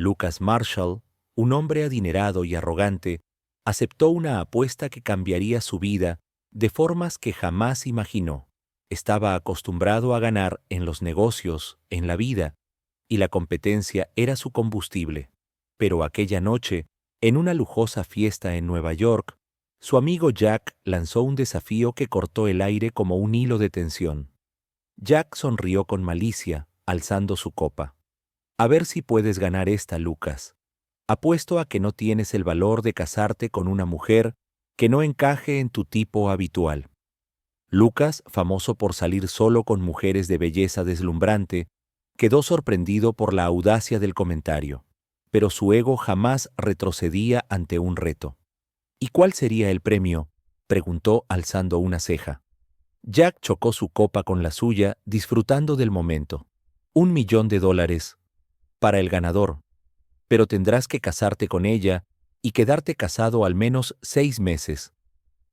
Lucas Marshall, un hombre adinerado y arrogante, aceptó una apuesta que cambiaría su vida de formas que jamás imaginó. Estaba acostumbrado a ganar en los negocios, en la vida, y la competencia era su combustible. Pero aquella noche, en una lujosa fiesta en Nueva York, su amigo Jack lanzó un desafío que cortó el aire como un hilo de tensión. Jack sonrió con malicia, alzando su copa. A ver si puedes ganar esta, Lucas. Apuesto a que no tienes el valor de casarte con una mujer que no encaje en tu tipo habitual. Lucas, famoso por salir solo con mujeres de belleza deslumbrante, quedó sorprendido por la audacia del comentario, pero su ego jamás retrocedía ante un reto. ¿Y cuál sería el premio?, preguntó alzando una ceja. Jack chocó su copa con la suya, disfrutando del momento. $1.000.000 para el ganador, pero tendrás que casarte con ella y quedarte casado al menos 6 meses.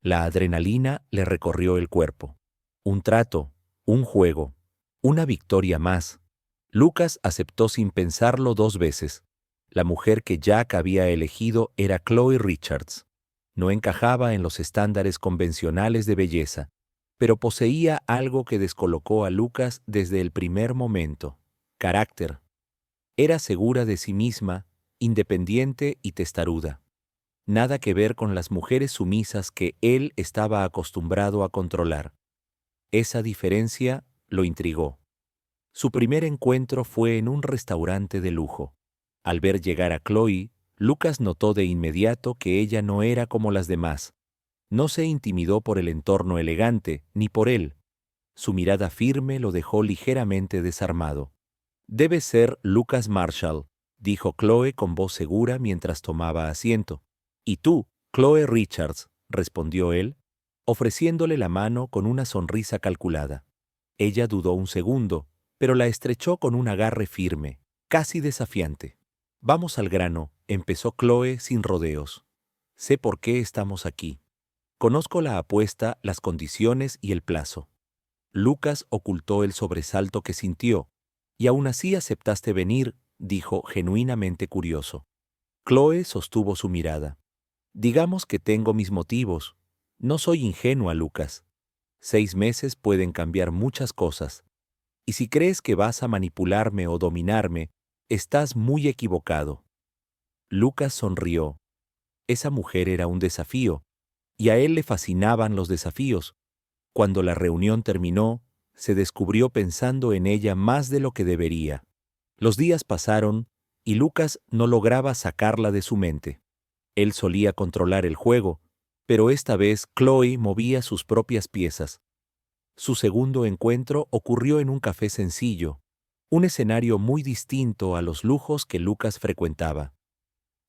La adrenalina le recorrió el cuerpo. Un trato, un juego, una victoria más. Lucas aceptó sin pensarlo 2 veces. La mujer que Jack había elegido era Chloe Richards. No encajaba en los estándares convencionales de belleza, pero poseía algo que descolocó a Lucas desde el primer momento: carácter. Era segura de sí misma, independiente y testaruda. Nada que ver con las mujeres sumisas que él estaba acostumbrado a controlar. Esa diferencia lo intrigó. Su primer encuentro fue en un restaurante de lujo. Al ver llegar a Chloe, Lucas notó de inmediato que ella no era como las demás. No se intimidó por el entorno elegante, ni por él. Su mirada firme lo dejó ligeramente desarmado. «Debe ser Lucas Marshall», dijo Chloe con voz segura mientras tomaba asiento. «¿Y tú, Chloe Richards?», respondió él, ofreciéndole la mano con una sonrisa calculada. Ella dudó un segundo, pero la estrechó con un agarre firme, casi desafiante. «Vamos al grano», empezó Chloe sin rodeos. «Sé por qué estamos aquí. Conozco la apuesta, las condiciones y el plazo». Lucas ocultó el sobresalto que sintió. «Y aún así aceptaste venir», dijo genuinamente curioso. Chloe sostuvo su mirada. «Digamos que tengo mis motivos. No soy ingenua, Lucas. 6 meses pueden cambiar muchas cosas. Y si crees que vas a manipularme o dominarme, estás muy equivocado». Lucas sonrió. Esa mujer era un desafío, y a él le fascinaban los desafíos. Cuando la reunión terminó, se descubrió pensando en ella más de lo que debería. Los días pasaron y Lucas no lograba sacarla de su mente. Él solía controlar el juego, pero esta vez Chloe movía sus propias piezas. Su segundo encuentro ocurrió en un café sencillo, un escenario muy distinto a los lujos que Lucas frecuentaba.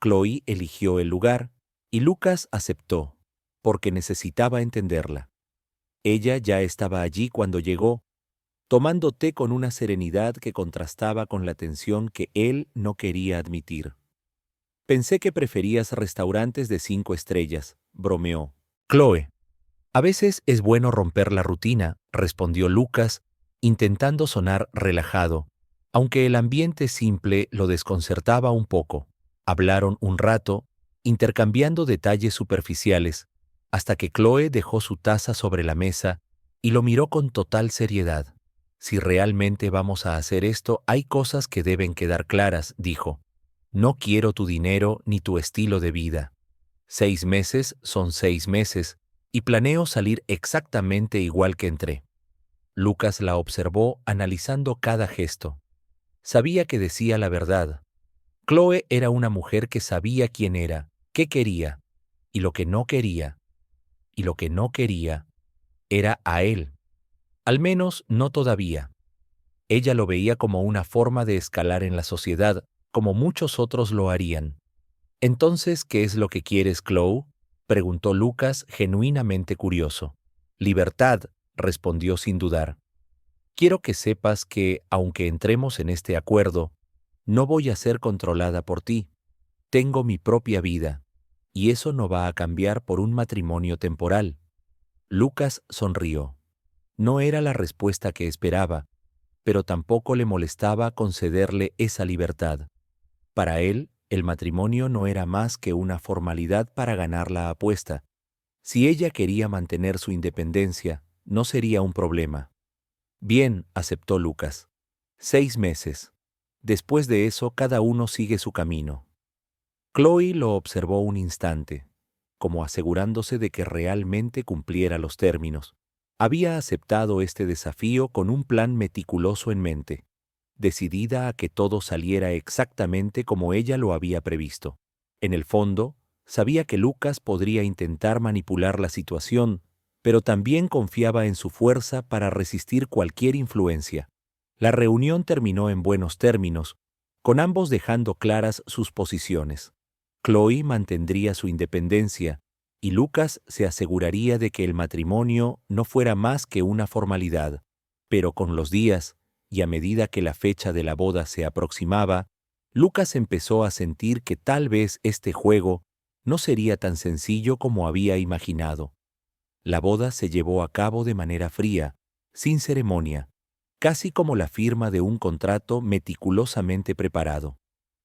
Chloe eligió el lugar y Lucas aceptó, porque necesitaba entenderla. Ella ya estaba allí cuando llegó, tomando té con una serenidad que contrastaba con la tensión que él no quería admitir. «Pensé que preferías restaurantes de 5 estrellas», bromeó. «Chloe, a veces es bueno romper la rutina», respondió Lucas, intentando sonar relajado, aunque el ambiente simple lo desconcertaba un poco. Hablaron un rato, intercambiando detalles superficiales, hasta que Chloe dejó su taza sobre la mesa y lo miró con total seriedad. «Si realmente vamos a hacer esto, hay cosas que deben quedar claras», dijo. «No quiero tu dinero ni tu estilo de vida. 6 meses son 6 meses, y planeo salir exactamente igual que entré». Lucas la observó analizando cada gesto. Sabía que decía la verdad. Chloe era una mujer que sabía quién era, qué quería, y lo que no quería. Y lo que no quería era a él. Al menos no todavía. Ella lo veía como una forma de escalar en la sociedad, como muchos otros lo harían. «Entonces, ¿qué es lo que quieres, Chloe?», preguntó Lucas, genuinamente curioso. «Libertad», respondió sin dudar. «Quiero que sepas que, aunque entremos en este acuerdo, no voy a ser controlada por ti. Tengo mi propia vida, y eso no va a cambiar por un matrimonio temporal». Lucas sonrió. No era la respuesta que esperaba, pero tampoco le molestaba concederle esa libertad. Para él, el matrimonio no era más que una formalidad para ganar la apuesta. Si ella quería mantener su independencia, no sería un problema. Bien, aceptó Lucas. 6 meses. Después de eso, cada uno sigue su camino. Chloe lo observó un instante, como asegurándose de que realmente cumpliera los términos. Había aceptado este desafío con un plan meticuloso en mente, decidida a que todo saliera exactamente como ella lo había previsto. En el fondo, sabía que Lucas podría intentar manipular la situación, pero también confiaba en su fuerza para resistir cualquier influencia. La reunión terminó en buenos términos, con ambos dejando claras sus posiciones. Chloe mantendría su independencia, y Lucas se aseguraría de que el matrimonio no fuera más que una formalidad. Pero con los días, y a medida que la fecha de la boda se aproximaba, Lucas empezó a sentir que tal vez este juego no sería tan sencillo como había imaginado. La boda se llevó a cabo de manera fría, sin ceremonia, casi como la firma de un contrato meticulosamente preparado.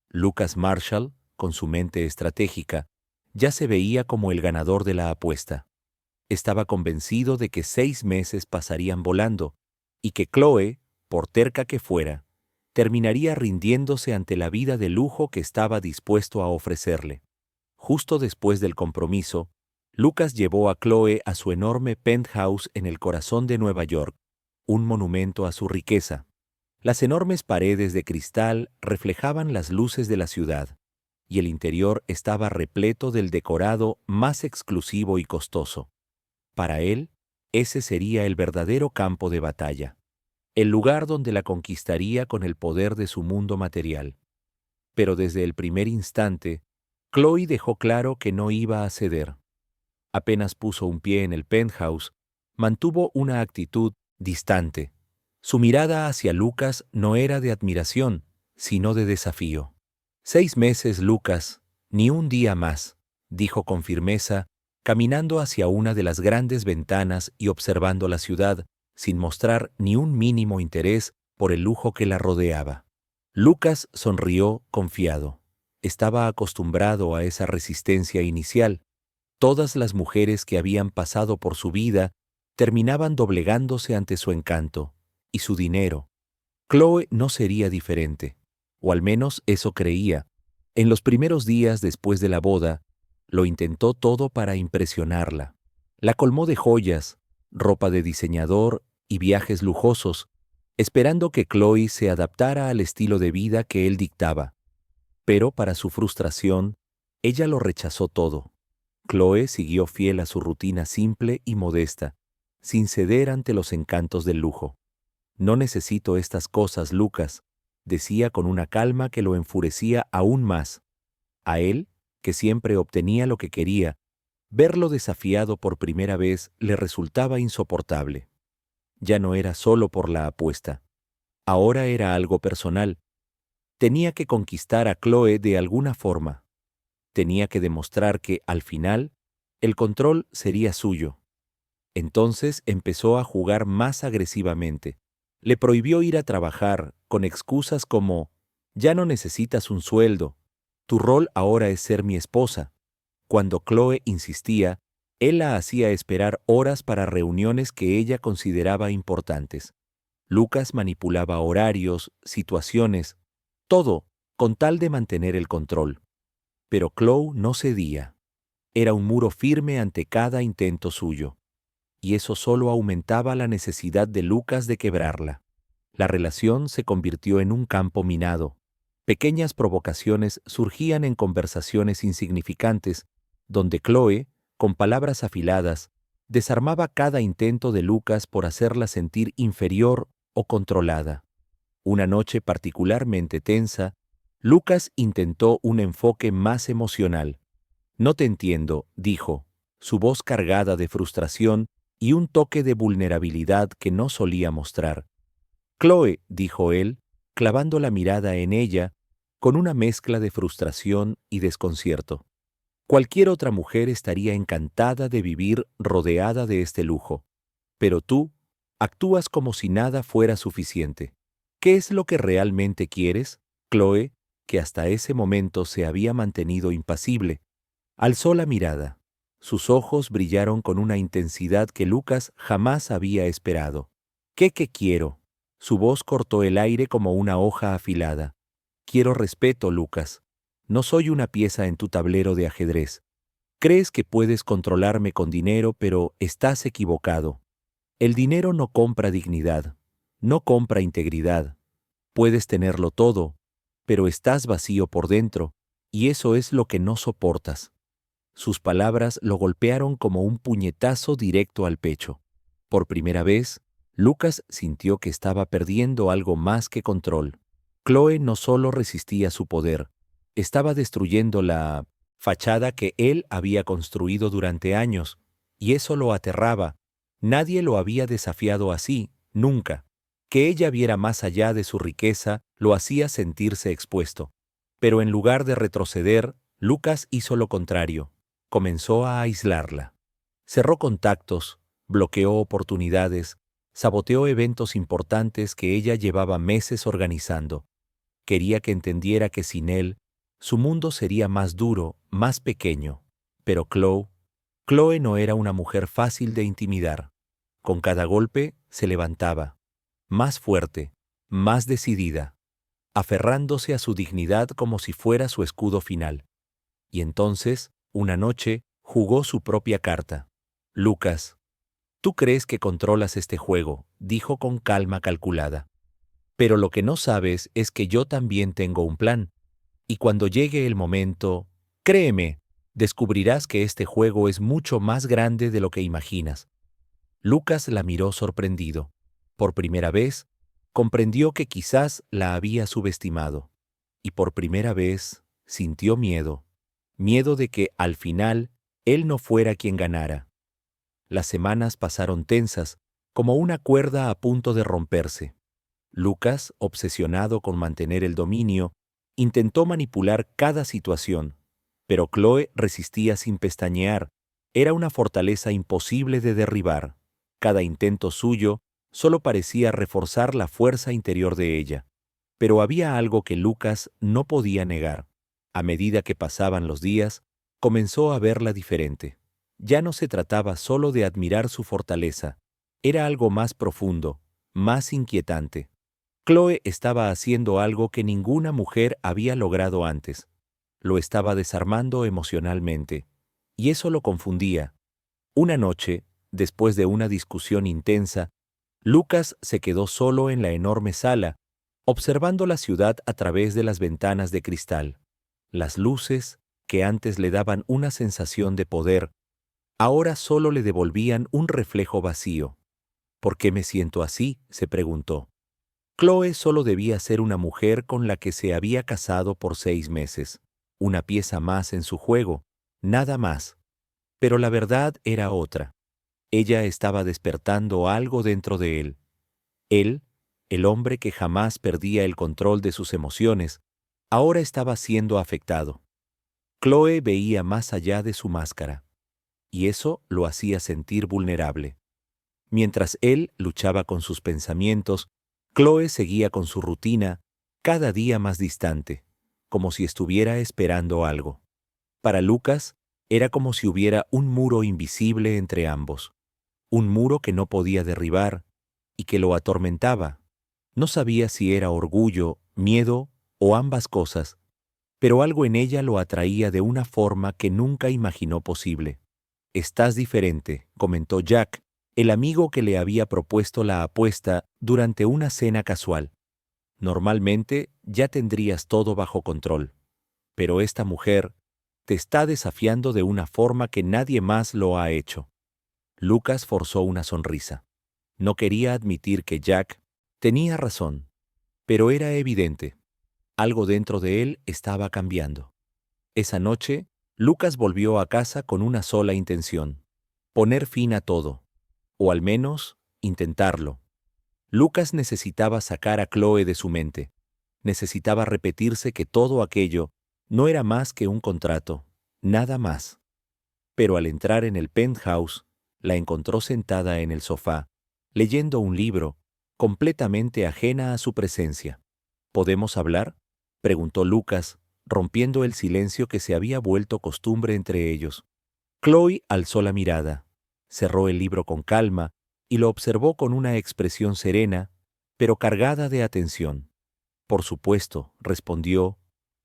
Lucas Marshall, con su mente estratégica, ya se veía como el ganador de la apuesta. Estaba convencido de que 6 meses pasarían volando y que Chloe, por terca que fuera, terminaría rindiéndose ante la vida de lujo que estaba dispuesto a ofrecerle. Justo después del compromiso, Lucas llevó a Chloe a su enorme penthouse en el corazón de Nueva York, un monumento a su riqueza. Las enormes paredes de cristal reflejaban las luces de la ciudad, y el interior estaba repleto del decorado más exclusivo y costoso. Para él, ese sería el verdadero campo de batalla, el lugar donde la conquistaría con el poder de su mundo material. Pero desde el primer instante, Chloe dejó claro que no iba a ceder. Apenas puso un pie en el penthouse, mantuvo una actitud distante. Su mirada hacia Lucas no era de admiración, sino de desafío. 6 meses, Lucas, ni un día más, dijo con firmeza, caminando hacia una de las grandes ventanas y observando la ciudad, sin mostrar ni un mínimo interés por el lujo que la rodeaba. Lucas sonrió confiado. Estaba acostumbrado a esa resistencia inicial. Todas las mujeres que habían pasado por su vida terminaban doblegándose ante su encanto y su dinero. Chloe no sería diferente, o al menos eso creía. En los primeros días después de la boda, lo intentó todo para impresionarla. La colmó de joyas, ropa de diseñador y viajes lujosos, esperando que Chloe se adaptara al estilo de vida que él dictaba. Pero para su frustración, ella lo rechazó todo. Chloe siguió fiel a su rutina simple y modesta, sin ceder ante los encantos del lujo. «No necesito estas cosas, Lucas», decía con una calma que lo enfurecía aún más. A él, que siempre obtenía lo que quería, verlo desafiado por primera vez le resultaba insoportable. Ya no era solo por la apuesta. Ahora era algo personal. Tenía que conquistar a Chloe de alguna forma. Tenía que demostrar que, al final, el control sería suyo. Entonces empezó a jugar más agresivamente. Le prohibió ir a trabajar con excusas como: «Ya no necesitas un sueldo, tu rol ahora es ser mi esposa». Cuando Chloe insistía, él la hacía esperar horas para reuniones que ella consideraba importantes. Lucas manipulaba horarios, situaciones, todo con tal de mantener el control. Pero Chloe no cedía. Era un muro firme ante cada intento suyo. Y eso solo aumentaba la necesidad de Lucas de quebrarla. La relación se convirtió en un campo minado. Pequeñas provocaciones surgían en conversaciones insignificantes, donde Chloe, con palabras afiladas, desarmaba cada intento de Lucas por hacerla sentir inferior o controlada. Una noche particularmente tensa, Lucas intentó un enfoque más emocional. «No te entiendo», dijo, su voz cargada de frustración y un toque de vulnerabilidad que no solía mostrar. «Chloe», dijo él, clavando la mirada en ella, con una mezcla de frustración y desconcierto. Cualquier otra mujer estaría encantada de vivir rodeada de este lujo. Pero tú actúas como si nada fuera suficiente. ¿Qué es lo que realmente quieres, Chloe? que hasta ese momento se había mantenido impasible, alzó la mirada. Sus ojos brillaron con una intensidad que Lucas jamás había esperado. ¿Qué quiero? Su voz cortó el aire como una hoja afilada. Quiero respeto, Lucas. No soy una pieza en tu tablero de ajedrez. Crees que puedes controlarme con dinero, pero estás equivocado. El dinero no compra dignidad, no compra integridad. Puedes tenerlo todo, pero estás vacío por dentro, y eso es lo que no soportas. Sus palabras lo golpearon como un puñetazo directo al pecho. Por primera vez, Lucas sintió que estaba perdiendo algo más que control. Chloe no solo resistía su poder, estaba destruyendo la fachada que él había construido durante años, y eso lo aterraba. Nadie lo había desafiado así, nunca. Que ella viera más allá de su riqueza lo hacía sentirse expuesto. Pero en lugar de retroceder, Lucas hizo lo contrario. Comenzó a aislarla. Cerró contactos, bloqueó oportunidades, saboteó eventos importantes que ella llevaba meses organizando. Quería que entendiera que sin él, su mundo sería más duro, más pequeño. Pero Chloe no era una mujer fácil de intimidar. Con cada golpe se levantaba, más fuerte, más decidida, aferrándose a su dignidad como si fuera su escudo final. Y entonces, una noche, jugó su propia carta. Lucas, tú crees que controlas este juego, dijo con calma calculada. Pero lo que no sabes es que yo también tengo un plan. Y cuando llegue el momento, créeme, descubrirás que este juego es mucho más grande de lo que imaginas. Lucas la miró sorprendido. Por primera vez, comprendió que quizás la había subestimado. Y por primera vez, sintió miedo. Miedo de que, al final, él no fuera quien ganara. Las semanas pasaron tensas, como una cuerda a punto de romperse. Lucas, obsesionado con mantener el dominio, intentó manipular cada situación, pero Chloe resistía sin pestañear. Era una fortaleza imposible de derribar. Cada intento suyo solo parecía reforzar la fuerza interior de ella. Pero había algo que Lucas no podía negar. A medida que pasaban los días, comenzó a verla diferente. Ya no se trataba solo de admirar su fortaleza, era algo más profundo, más inquietante. Chloe estaba haciendo algo que ninguna mujer había logrado antes. Lo estaba desarmando emocionalmente, y eso lo confundía. Una noche, después de una discusión intensa, Lucas se quedó solo en la enorme sala, observando la ciudad a través de las ventanas de cristal. Las luces, que antes le daban una sensación de poder, ahora solo le devolvían un reflejo vacío. ¿Por qué me siento así?, se preguntó. Chloe solo debía ser una mujer con la que se había casado por 6 meses, una pieza más en su juego, nada más. Pero la verdad era otra. Ella estaba despertando algo dentro de él. Él, el hombre que jamás perdía el control de sus emociones, ahora estaba siendo afectado. Chloe veía más allá de su máscara, y eso lo hacía sentir vulnerable. Mientras él luchaba con sus pensamientos, Chloe seguía con su rutina, cada día más distante, como si estuviera esperando algo. Para Lucas, era como si hubiera un muro invisible entre ambos, un muro que no podía derribar y que lo atormentaba. No sabía si era orgullo, miedo o ambas cosas, pero algo en ella lo atraía de una forma que nunca imaginó posible. «Estás diferente», comentó Jack, el amigo que le había propuesto la apuesta durante una cena casual. «Normalmente ya tendrías todo bajo control, pero esta mujer te está desafiando de una forma que nadie más lo ha hecho». Lucas forzó una sonrisa. No quería admitir que Jack tenía razón, pero era evidente. Algo dentro de él estaba cambiando. Esa noche, Lucas volvió a casa con una sola intención: poner fin a todo, o al menos intentarlo. Lucas necesitaba sacar a Chloe de su mente. Necesitaba repetirse que todo aquello no era más que un contrato, nada más. Pero al entrar en el penthouse, la encontró sentada en el sofá, leyendo un libro, completamente ajena a su presencia. «¿Podemos hablar?», preguntó Lucas, rompiendo el silencio que se había vuelto costumbre entre ellos. Chloe alzó la mirada, cerró el libro con calma y lo observó con una expresión serena, pero cargada de atención. Por supuesto, respondió,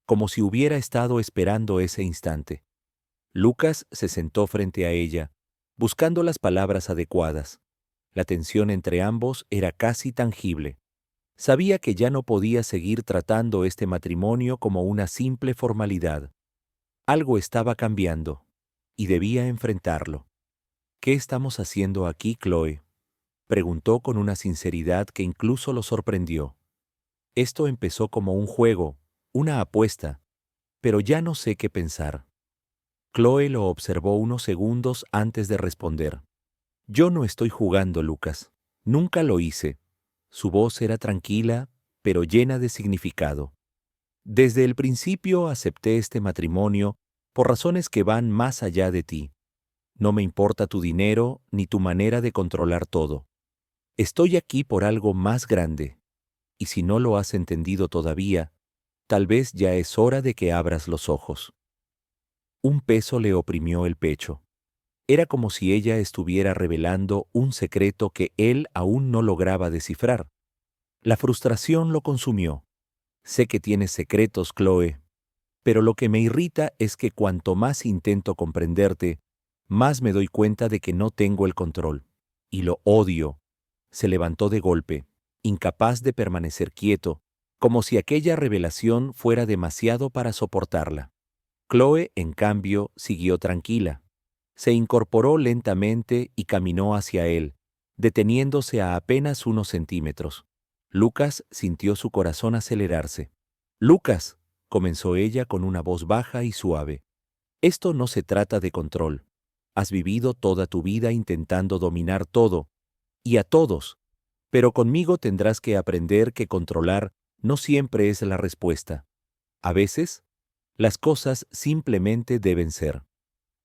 como si hubiera estado esperando ese instante. Lucas se sentó frente a ella, buscando las palabras adecuadas. La tensión entre ambos era casi tangible. Sabía que ya no podía seguir tratando este matrimonio como una simple formalidad. Algo estaba cambiando, y debía enfrentarlo. ¿Qué estamos haciendo aquí, Chloe?, preguntó con una sinceridad que incluso lo sorprendió. Esto empezó como un juego, una apuesta, pero ya no sé qué pensar. Chloe lo observó unos segundos antes de responder. Yo no estoy jugando, Lucas. Nunca lo hice. Su voz era tranquila, pero llena de significado. Desde el principio acepté este matrimonio por razones que van más allá de ti. No me importa tu dinero ni tu manera de controlar todo. Estoy aquí por algo más grande. Y si no lo has entendido todavía, tal vez ya es hora de que abras los ojos. Un peso le oprimió el pecho. Era como si ella estuviera revelando un secreto que él aún no lograba descifrar. La frustración lo consumió. Sé que tienes secretos, Chloe, pero lo que me irrita es que cuanto más intento comprenderte, más me doy cuenta de que no tengo el control. Y lo odio. Se levantó de golpe, incapaz de permanecer quieto, como si aquella revelación fuera demasiado para soportarla. Chloe, en cambio, siguió tranquila. Se incorporó lentamente y caminó hacia él, deteniéndose a apenas unos centímetros. Lucas sintió su corazón acelerarse. «Lucas», comenzó ella con una voz baja y suave, «esto no se trata de control. Has vivido toda tu vida intentando dominar todo, y a todos, pero conmigo tendrás que aprender que controlar no siempre es la respuesta. A veces, las cosas simplemente deben ser».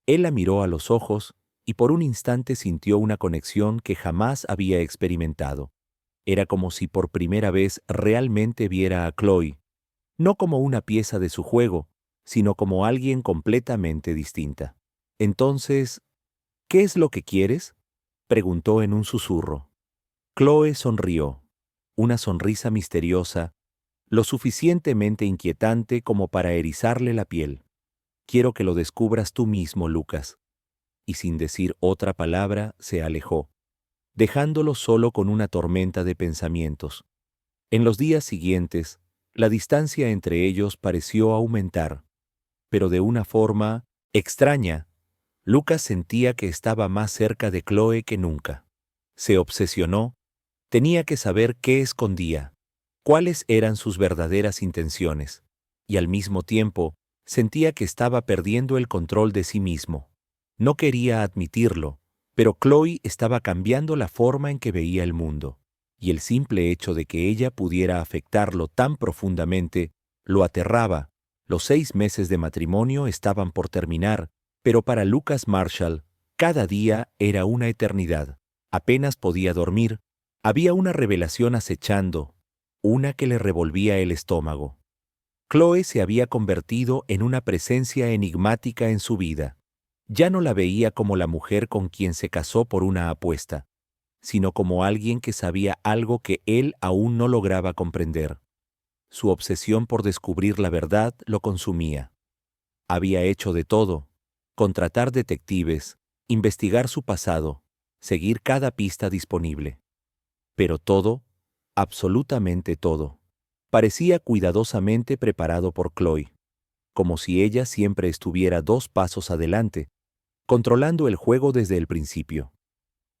Él la miró a los ojos y por un instante sintió una conexión que jamás había experimentado. Era como si por primera vez realmente viera a Chloe, no como una pieza de su juego, sino como alguien completamente distinta. «Entonces, ¿qué es lo que quieres?», preguntó en un susurro. Chloe sonrió, una sonrisa misteriosa, lo suficientemente inquietante como para erizarle la piel. «Quiero que lo descubras tú mismo, Lucas». Y sin decir otra palabra, se alejó, dejándolo solo con una tormenta de pensamientos. En los días siguientes, la distancia entre ellos pareció aumentar, pero de una forma extraña. Lucas sentía que estaba más cerca de Chloe que nunca. Se obsesionó. Tenía que saber qué escondía, cuáles eran sus verdaderas intenciones, y al mismo tiempo sentía que estaba perdiendo el control de sí mismo. No quería admitirlo, pero Chloe estaba cambiando la forma en que veía el mundo, y el simple hecho de que ella pudiera afectarlo tan profundamente lo aterraba. Los 6 meses de matrimonio estaban por terminar, pero para Lucas Marshall, cada día era una eternidad. Apenas podía dormir. Había una revelación acechando, una que le revolvía el estómago. Chloe se había convertido en una presencia enigmática en su vida. Ya no la veía como la mujer con quien se casó por una apuesta, sino como alguien que sabía algo que él aún no lograba comprender. Su obsesión por descubrir la verdad lo consumía. Había hecho de todo: contratar detectives, investigar su pasado, seguir cada pista disponible. Pero todo, absolutamente todo, parecía cuidadosamente preparado por Chloe, como si ella siempre estuviera 2 pasos adelante, controlando el juego desde el principio.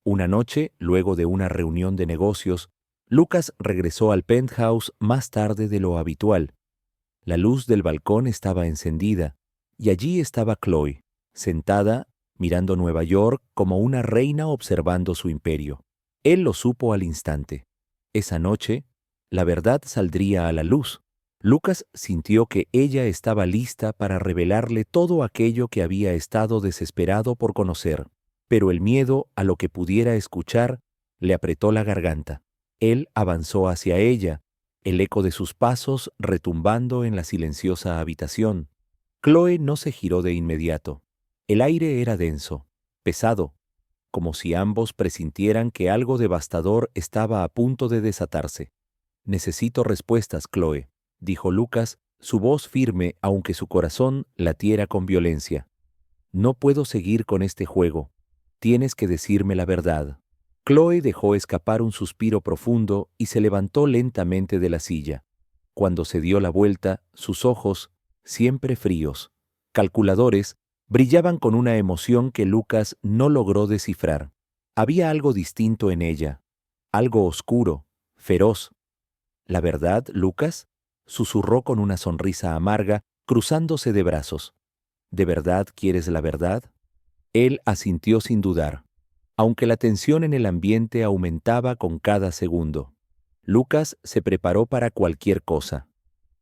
Una noche, luego de una reunión de negocios, Lucas regresó al penthouse más tarde de lo habitual. La luz del balcón estaba encendida, y allí estaba Chloe, sentada, mirando Nueva York como una reina observando su imperio. Él lo supo al instante. Esa noche, la verdad saldría a la luz. Lucas sintió que ella estaba lista para revelarle todo aquello que había estado desesperado por conocer, pero el miedo a lo que pudiera escuchar le apretó la garganta. Él avanzó hacia ella, el eco de sus pasos retumbando en la silenciosa habitación. Chloe no se giró de inmediato. El aire era denso, pesado, como si ambos presintieran que algo devastador estaba a punto de desatarse. «Necesito respuestas, Chloe», dijo Lucas, su voz firme aunque su corazón latiera con violencia. «No puedo seguir con este juego. Tienes que decirme la verdad». Chloe dejó escapar un suspiro profundo y se levantó lentamente de la silla. Cuando se dio la vuelta, sus ojos, siempre fríos, calculadores, brillaban con una emoción que Lucas no logró descifrar. Había algo distinto en ella, algo oscuro, feroz. «¿La verdad, Lucas?», susurró con una sonrisa amarga, cruzándose de brazos. «¿De verdad quieres la verdad?». Él asintió sin dudar, aunque la tensión en el ambiente aumentaba con cada segundo. Lucas se preparó para cualquier cosa,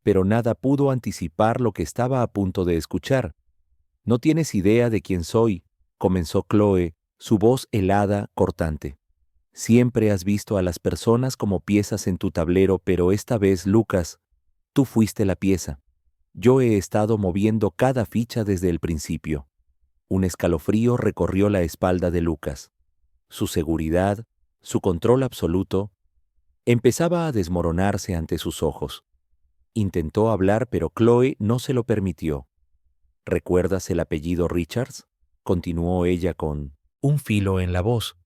pero nada pudo anticipar lo que estaba a punto de escuchar. «No tienes idea de quién soy», comenzó Chloe, su voz helada, cortante. «Siempre has visto a las personas como piezas en tu tablero, pero esta vez, Lucas, tú fuiste la pieza. Yo he estado moviendo cada ficha desde el principio». Un escalofrío recorrió la espalda de Lucas. Su seguridad, su control absoluto, empezaba a desmoronarse ante sus ojos. Intentó hablar, pero Chloe no se lo permitió. «¿Recuerdas el apellido Richards?», continuó ella con un filo en la voz.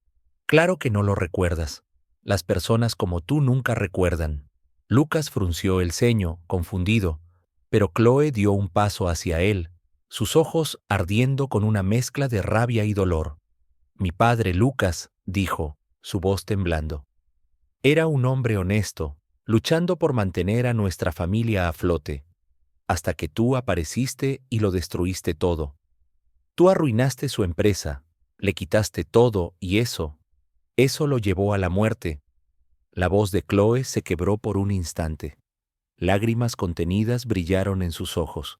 «Claro que no lo recuerdas. Las personas como tú nunca recuerdan». Lucas frunció el ceño, confundido, pero Chloe dio un paso hacia él, sus ojos ardiendo con una mezcla de rabia y dolor. «Mi padre, Lucas», dijo, su voz temblando. «Era un hombre honesto, luchando por mantener a nuestra familia a flote, hasta que tú apareciste y lo destruiste todo. Tú arruinaste su empresa, le quitaste todo y eso lo llevó a la muerte». La voz de Chloe se quebró por un instante. Lágrimas contenidas brillaron en sus ojos.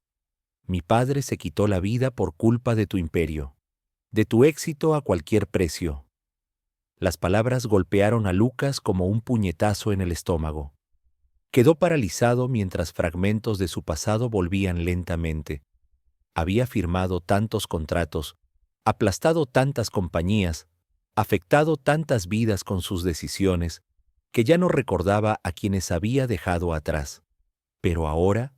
«Mi padre se quitó la vida por culpa de tu imperio, de tu éxito a cualquier precio». Las palabras golpearon a Lucas como un puñetazo en el estómago. Quedó paralizado mientras fragmentos de su pasado volvían lentamente. Había firmado tantos contratos, aplastado tantas compañías, afectado tantas vidas con sus decisiones, que ya no recordaba a quienes había dejado atrás. Pero ahora,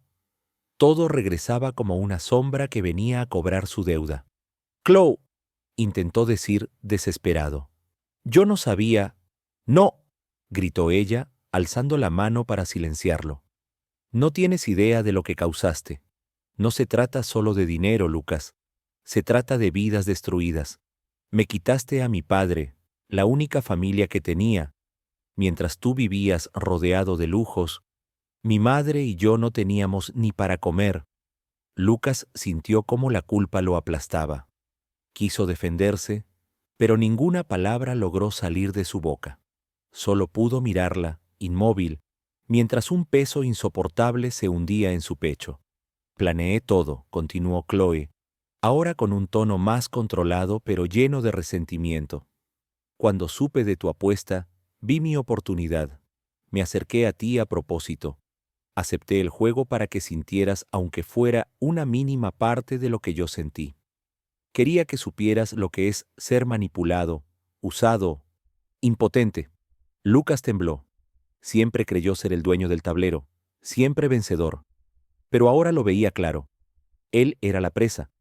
todo regresaba como una sombra que venía a cobrar su deuda. «Chloe», intentó decir desesperado. «Yo no sabía». «No», gritó ella, alzando la mano para silenciarlo. «No tienes idea de lo que causaste. No se trata solo de dinero, Lucas. Se trata de vidas destruidas. Me quitaste a mi padre, la única familia que tenía. Mientras tú vivías rodeado de lujos, mi madre y yo no teníamos ni para comer». Lucas sintió cómo la culpa lo aplastaba. Quiso defenderse, pero ninguna palabra logró salir de su boca. Solo pudo mirarla, inmóvil, mientras un peso insoportable se hundía en su pecho. «Planeé todo», continuó Chloe, ahora con un tono más controlado pero lleno de resentimiento. «Cuando supe de tu apuesta, vi mi oportunidad. Me acerqué a ti a propósito. Acepté el juego para que sintieras, aunque fuera una mínima parte de lo que yo sentí. Quería que supieras lo que es ser manipulado, usado, impotente». Lucas tembló. Siempre creyó ser el dueño del tablero, siempre vencedor. Pero ahora lo veía claro. Él era la presa.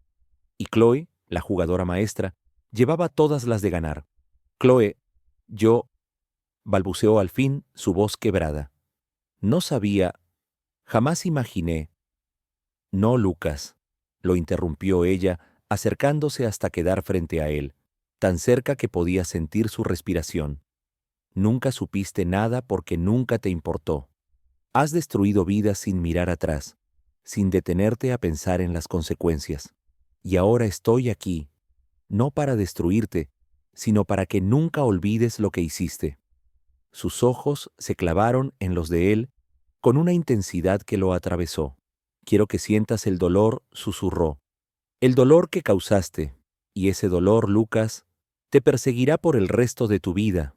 Y Chloe, la jugadora maestra, llevaba todas las de ganar. «Chloe, yo», balbuceó al fin, su voz quebrada. «No sabía, jamás imaginé». «No, Lucas», lo interrumpió ella, acercándose hasta quedar frente a él, tan cerca que podía sentir su respiración. «Nunca supiste nada porque nunca te importó. Has destruido vidas sin mirar atrás, sin detenerte a pensar en las consecuencias. Y ahora estoy aquí, no para destruirte, sino para que nunca olvides lo que hiciste». Sus ojos se clavaron en los de él con una intensidad que lo atravesó. «Quiero que sientas el dolor», susurró. «El dolor que causaste, y ese dolor, Lucas, te perseguirá por el resto de tu vida».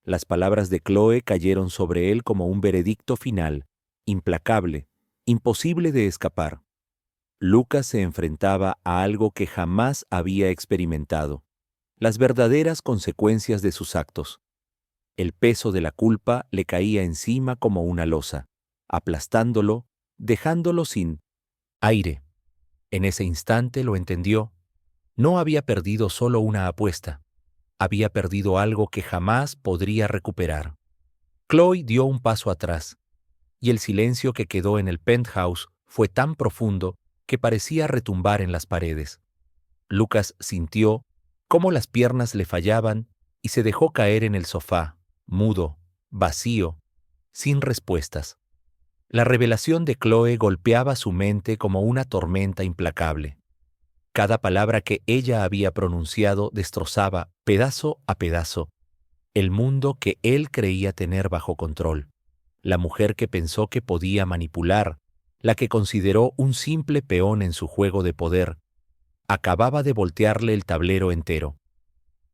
Las palabras de Chloe cayeron sobre él como un veredicto final, implacable, imposible de escapar. Lucas se enfrentaba a algo que jamás había experimentado: las verdaderas consecuencias de sus actos. El peso de la culpa le caía encima como una losa, aplastándolo, dejándolo sin aire. En ese instante lo entendió. No había perdido solo una apuesta, había perdido algo que jamás podría recuperar. Chloe dio un paso atrás, y el silencio que quedó en el penthouse fue tan profundo que parecía retumbar en las paredes. Lucas sintió cómo las piernas le fallaban y se dejó caer en el sofá, mudo, vacío, sin respuestas. La revelación de Chloe golpeaba su mente como una tormenta implacable. Cada palabra que ella había pronunciado destrozaba, pedazo a pedazo, el mundo que él creía tener bajo control. La mujer que pensó que podía manipular, la que consideró un simple peón en su juego de poder, acababa de voltearle el tablero entero.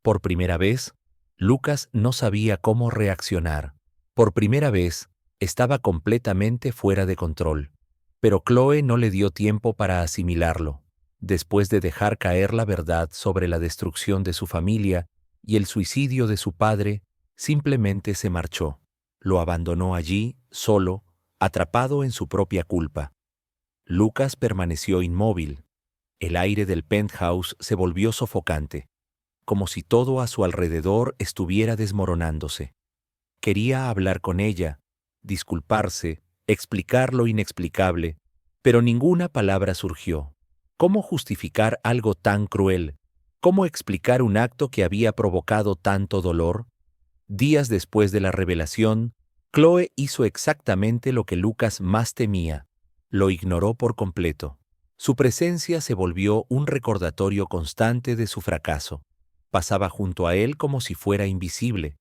Por primera vez, Lucas no sabía cómo reaccionar. Por primera vez, estaba completamente fuera de control. Pero Chloe no le dio tiempo para asimilarlo. Después de dejar caer la verdad sobre la destrucción de su familia y el suicidio de su padre, simplemente se marchó. Lo abandonó allí, solo, atrapado en su propia culpa. Lucas permaneció inmóvil. El aire del penthouse se volvió sofocante, como si todo a su alrededor estuviera desmoronándose. Quería hablar con ella, disculparse, explicar lo inexplicable, pero ninguna palabra surgió. ¿Cómo justificar algo tan cruel? ¿Cómo explicar un acto que había provocado tanto dolor? Días después de la revelación, Chloe hizo exactamente lo que Lucas más temía: lo ignoró por completo. Su presencia se volvió un recordatorio constante de su fracaso. Pasaba junto a él como si fuera invisible,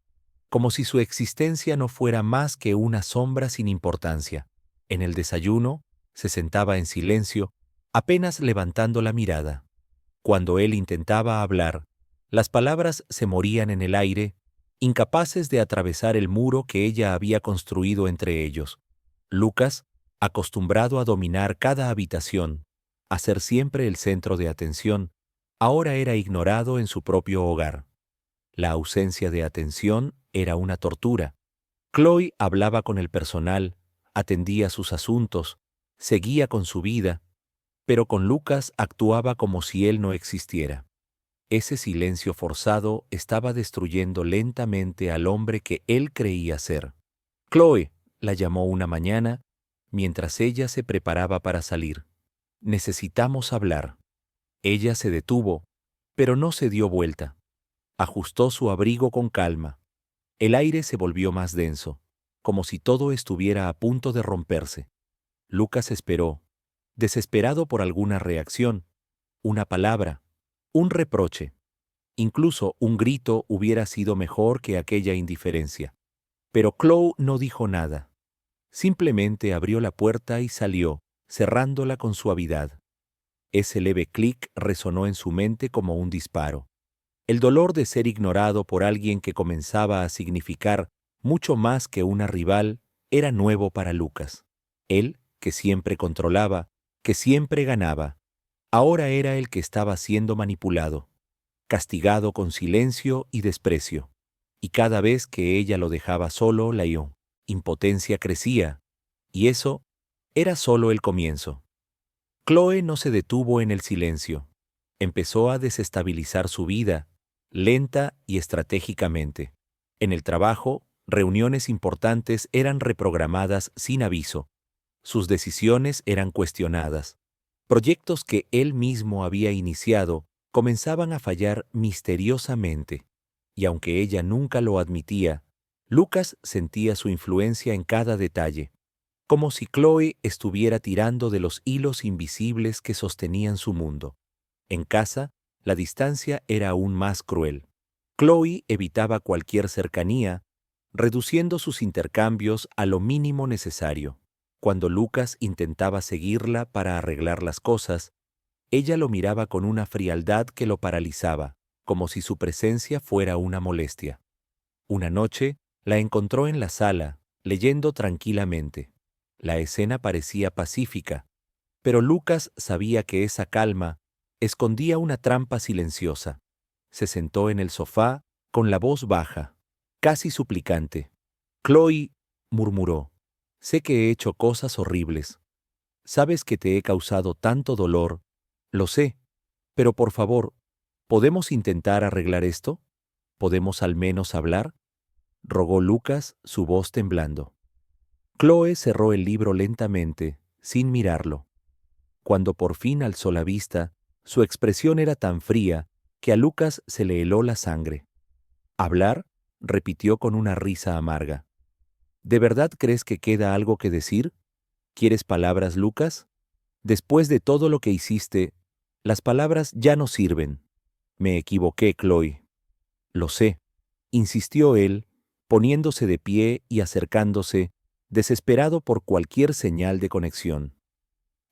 como si su existencia no fuera más que una sombra sin importancia. En el desayuno, se sentaba en silencio, apenas levantando la mirada. Cuando él intentaba hablar, las palabras se morían en el aire, incapaces de atravesar el muro que ella había construido entre ellos. Lucas, acostumbrado a dominar cada habitación, a ser siempre el centro de atención, ahora era ignorado en su propio hogar. La ausencia de atención era una tortura. Chloe hablaba con el personal, atendía sus asuntos, seguía con su vida, pero con Lucas actuaba como si él no existiera. Ese silencio forzado estaba destruyendo lentamente al hombre que él creía ser. Chloe, la llamó una mañana, mientras ella se preparaba para salir. Necesitamos hablar. Ella se detuvo, pero no se dio vuelta. Ajustó su abrigo con calma. El aire se volvió más denso, como si todo estuviera a punto de romperse. Lucas esperó, desesperado por alguna reacción, una palabra, un reproche. Incluso un grito hubiera sido mejor que aquella indiferencia. Pero Chloe no dijo nada. Simplemente abrió la puerta y salió, cerrándola con suavidad. Ese leve clic resonó en su mente como un disparo. El dolor de ser ignorado por alguien que comenzaba a significar mucho más que una rival era nuevo para Lucas. Él, que siempre controlaba, que siempre ganaba, ahora era el que estaba siendo manipulado, castigado con silencio y desprecio. Y cada vez que ella lo dejaba solo, la impotencia crecía, y eso era solo el comienzo. Chloe no se detuvo en el silencio. Empezó a desestabilizar su vida, lenta y estratégicamente. En el trabajo, reuniones importantes eran reprogramadas sin aviso. Sus decisiones eran cuestionadas. Proyectos que él mismo había iniciado comenzaban a fallar misteriosamente. Y aunque ella nunca lo admitía, Lucas sentía su influencia en cada detalle, como si Chloe estuviera tirando de los hilos invisibles que sostenían su mundo. En casa, la distancia era aún más cruel. Chloe evitaba cualquier cercanía, reduciendo sus intercambios a lo mínimo necesario. Cuando Lucas intentaba seguirla para arreglar las cosas, ella lo miraba con una frialdad que lo paralizaba, como si su presencia fuera una molestia. Una noche, la encontró en la sala, leyendo tranquilamente. La escena parecía pacífica, pero Lucas sabía que esa calma escondía una trampa silenciosa. Se sentó en el sofá con la voz baja, casi suplicante. «Chloe», murmuró, «sé que he hecho cosas horribles. Sabes que te he causado tanto dolor, lo sé, pero por favor, ¿podemos intentar arreglar esto? ¿Podemos al menos hablar?», rogó Lucas, su voz temblando. Chloe cerró el libro lentamente, sin mirarlo. Cuando por fin alzó la vista, su expresión era tan fría que a Lucas se le heló la sangre. «¿Hablar?», repitió con una risa amarga. «¿De verdad crees que queda algo que decir? ¿Quieres palabras, Lucas? Después de todo lo que hiciste, las palabras ya no sirven». «Me equivoqué, Chloe». «Lo sé», insistió él, poniéndose de pie y acercándose, desesperado por cualquier señal de conexión.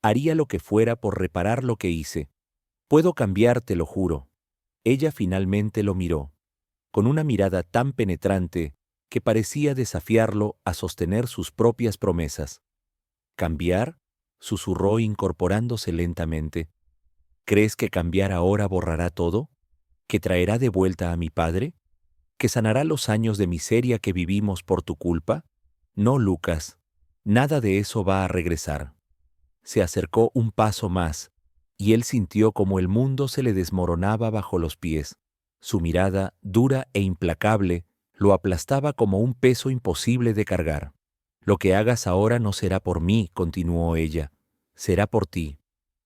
«Haría lo que fuera por reparar lo que hice. Puedo cambiar, te lo juro». Ella finalmente lo miró, con una mirada tan penetrante que parecía desafiarlo a sostener sus propias promesas. «¿Cambiar?», susurró incorporándose lentamente. «¿Crees que cambiar ahora borrará todo? ¿Que traerá de vuelta a mi padre? ¿Que sanará los años de miseria que vivimos por tu culpa? No, Lucas, nada de eso va a regresar». Se acercó un paso más, y él sintió como el mundo se le desmoronaba bajo los pies. Su mirada, dura e implacable, lo aplastaba como un peso imposible de cargar. «Lo que hagas ahora no será por mí», continuó ella, «será por ti,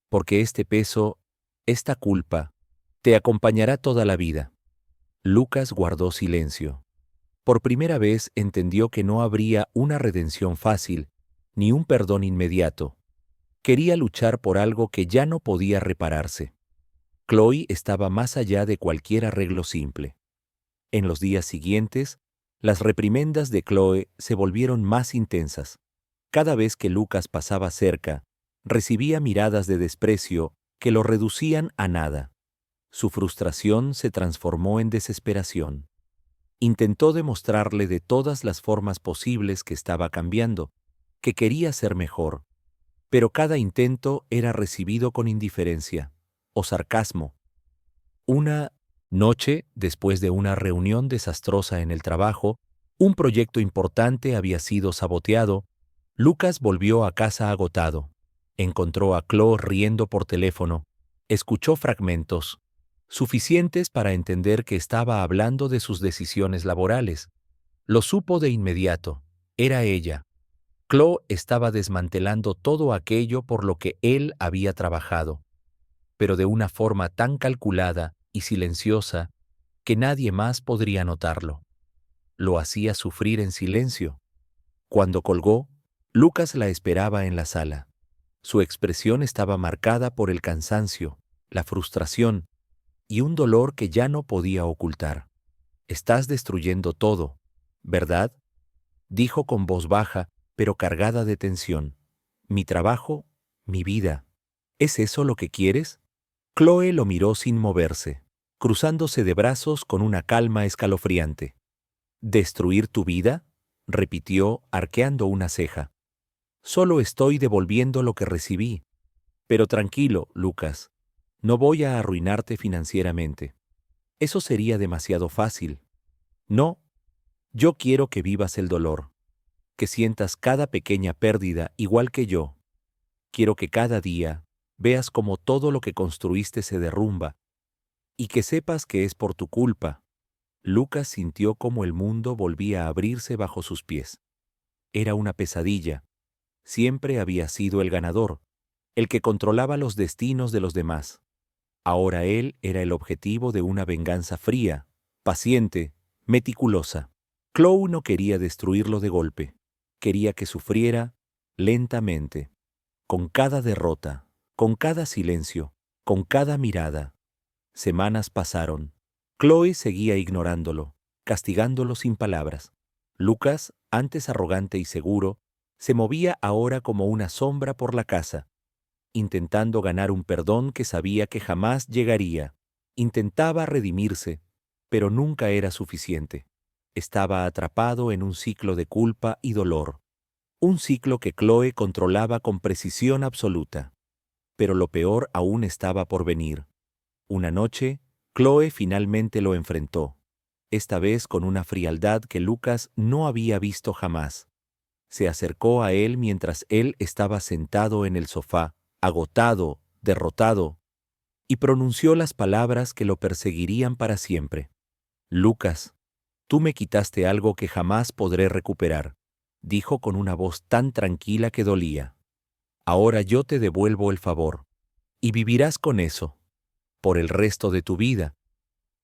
porque este peso, esta culpa, te acompañará toda la vida». Lucas guardó silencio. Por primera vez entendió que no habría una redención fácil, ni un perdón inmediato. Quería luchar por algo que ya no podía repararse. Chloe estaba más allá de cualquier arreglo simple. En los días siguientes, las reprimendas de Chloe se volvieron más intensas. Cada vez que Lucas pasaba cerca, recibía miradas de desprecio que lo reducían a nada. Su frustración se transformó en desesperación. Intentó demostrarle de todas las formas posibles que estaba cambiando, que quería ser mejor, pero cada intento era recibido con indiferencia o sarcasmo. Una noche, después de una reunión desastrosa en el trabajo, un proyecto importante había sido saboteado. Lucas volvió a casa agotado. Encontró a Chloe riendo por teléfono. Escuchó fragmentos, suficientes para entender que estaba hablando de sus decisiones laborales. Lo supo de inmediato. Era ella. Chloe estaba desmantelando todo aquello por lo que él había trabajado, pero de una forma tan calculada y silenciosa que nadie más podría notarlo. Lo hacía sufrir en silencio. Cuando colgó, Lucas la esperaba en la sala. Su expresión estaba marcada por el cansancio, la frustración y un dolor que ya no podía ocultar. «Estás destruyendo todo, ¿verdad?», dijo con voz baja, pero cargada de tensión. «Mi trabajo, mi vida. ¿Es eso lo que quieres?». Chloe lo miró sin moverse, cruzándose de brazos con una calma escalofriante. «¿Destruir tu vida?», repitió, arqueando una ceja. «Solo estoy devolviendo lo que recibí. Pero tranquilo, Lucas, no voy a arruinarte financieramente. Eso sería demasiado fácil. No, yo quiero que vivas el dolor, que sientas cada pequeña pérdida igual que yo. Quiero que cada día veas cómo todo lo que construiste se derrumba y que sepas que es por tu culpa». Lucas sintió cómo el mundo volvía a abrirse bajo sus pies. Era una pesadilla. Siempre había sido el ganador, el que controlaba los destinos de los demás. Ahora él era el objetivo de una venganza fría, paciente, meticulosa. Chloe no quería destruirlo de golpe. Quería que sufriera lentamente, con cada derrota, con cada silencio, con cada mirada. Semanas pasaron. Chloe seguía ignorándolo, castigándolo sin palabras. Lucas, antes arrogante y seguro, se movía ahora como una sombra por la casa, intentando ganar un perdón que sabía que jamás llegaría. Intentaba redimirse, pero nunca era suficiente. Estaba atrapado en un ciclo de culpa y dolor, un ciclo que Chloe controlaba con precisión absoluta. Pero lo peor aún estaba por venir. Una noche, Chloe finalmente lo enfrentó, esta vez con una frialdad que Lucas no había visto jamás. Se acercó a él mientras él estaba sentado en el sofá, agotado, derrotado, y pronunció las palabras que lo perseguirían para siempre. «Lucas, tú me quitaste algo que jamás podré recuperar», dijo con una voz tan tranquila que dolía. «Ahora yo te devuelvo el favor, y vivirás con eso, por el resto de tu vida».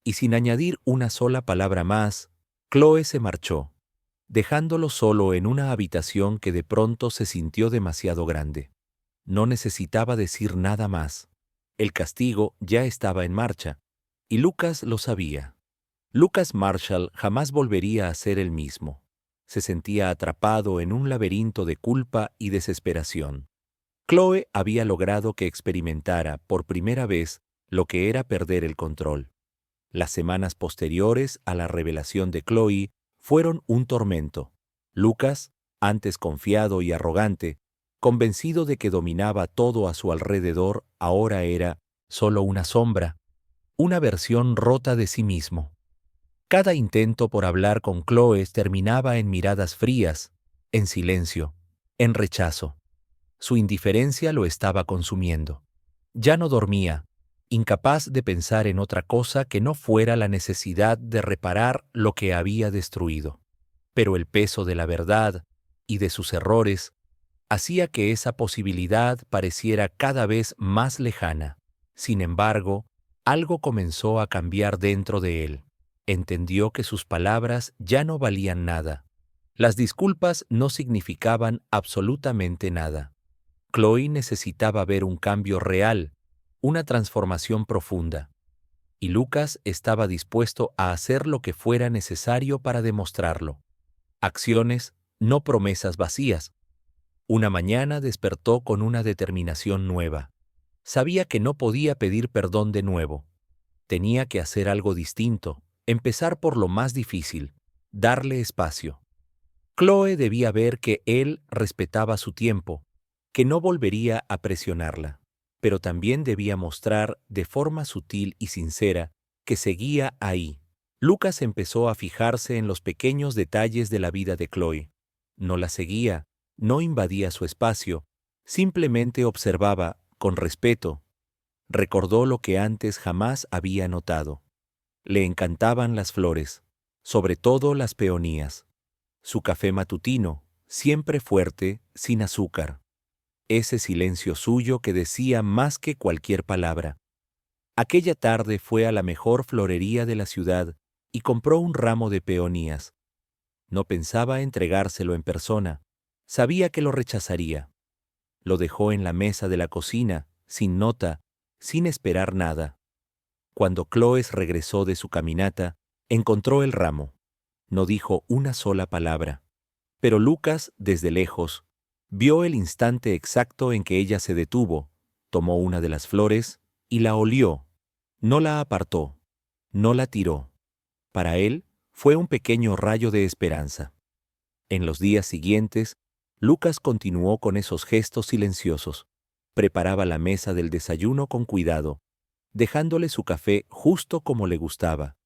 Y sin añadir una sola palabra más, Chloe se marchó, dejándolo solo en una habitación que de pronto se sintió demasiado grande. No necesitaba decir nada más. El castigo ya estaba en marcha, y Lucas lo sabía. Lucas Marshall jamás volvería a ser el mismo. Se sentía atrapado en un laberinto de culpa y desesperación. Chloe había logrado que experimentara por primera vez lo que era perder el control. Las semanas posteriores a la revelación de Chloe fueron un tormento. Lucas, antes confiado y arrogante, convencido de que dominaba todo a su alrededor, ahora era solo una sombra, una versión rota de sí mismo. Cada intento por hablar con Chloe terminaba en miradas frías, en silencio, en rechazo. Su indiferencia lo estaba consumiendo. Ya no dormía, incapaz de pensar en otra cosa que no fuera la necesidad de reparar lo que había destruido. Pero el peso de la verdad y de sus errores hacía que esa posibilidad pareciera cada vez más lejana. Sin embargo, algo comenzó a cambiar dentro de él. Entendió que sus palabras ya no valían nada. Las disculpas no significaban absolutamente nada. Chloe necesitaba ver un cambio real, una transformación profunda. Y Lucas estaba dispuesto a hacer lo que fuera necesario para demostrarlo. Acciones, no promesas vacías. Una mañana despertó con una determinación nueva. Sabía que no podía pedir perdón de nuevo. Tenía que hacer algo distinto, empezar por lo más difícil, darle espacio. Chloe debía ver que él respetaba su tiempo, que no volvería a presionarla, pero también debía mostrar de forma sutil y sincera que seguía ahí. Lucas empezó a fijarse en los pequeños detalles de la vida de Chloe. No la seguía, no invadía su espacio, simplemente observaba, con respeto. Recordó lo que antes jamás había notado. Le encantaban las flores, sobre todo las peonías. Su café matutino, siempre fuerte, sin azúcar. Ese silencio suyo que decía más que cualquier palabra. Aquella tarde fue a la mejor florería de la ciudad y compró un ramo de peonías. No pensaba entregárselo en persona, sabía que lo rechazaría. Lo dejó en la mesa de la cocina, sin nota, sin esperar nada. Cuando Chloe regresó de su caminata, encontró el ramo. No dijo una sola palabra. Pero Lucas, desde lejos, vio el instante exacto en que ella se detuvo, tomó una de las flores y la olió. No la apartó, no la tiró. Para él, fue un pequeño rayo de esperanza. En los días siguientes, Lucas continuó con esos gestos silenciosos. Preparaba la mesa del desayuno con cuidado, dejándole su café justo como le gustaba,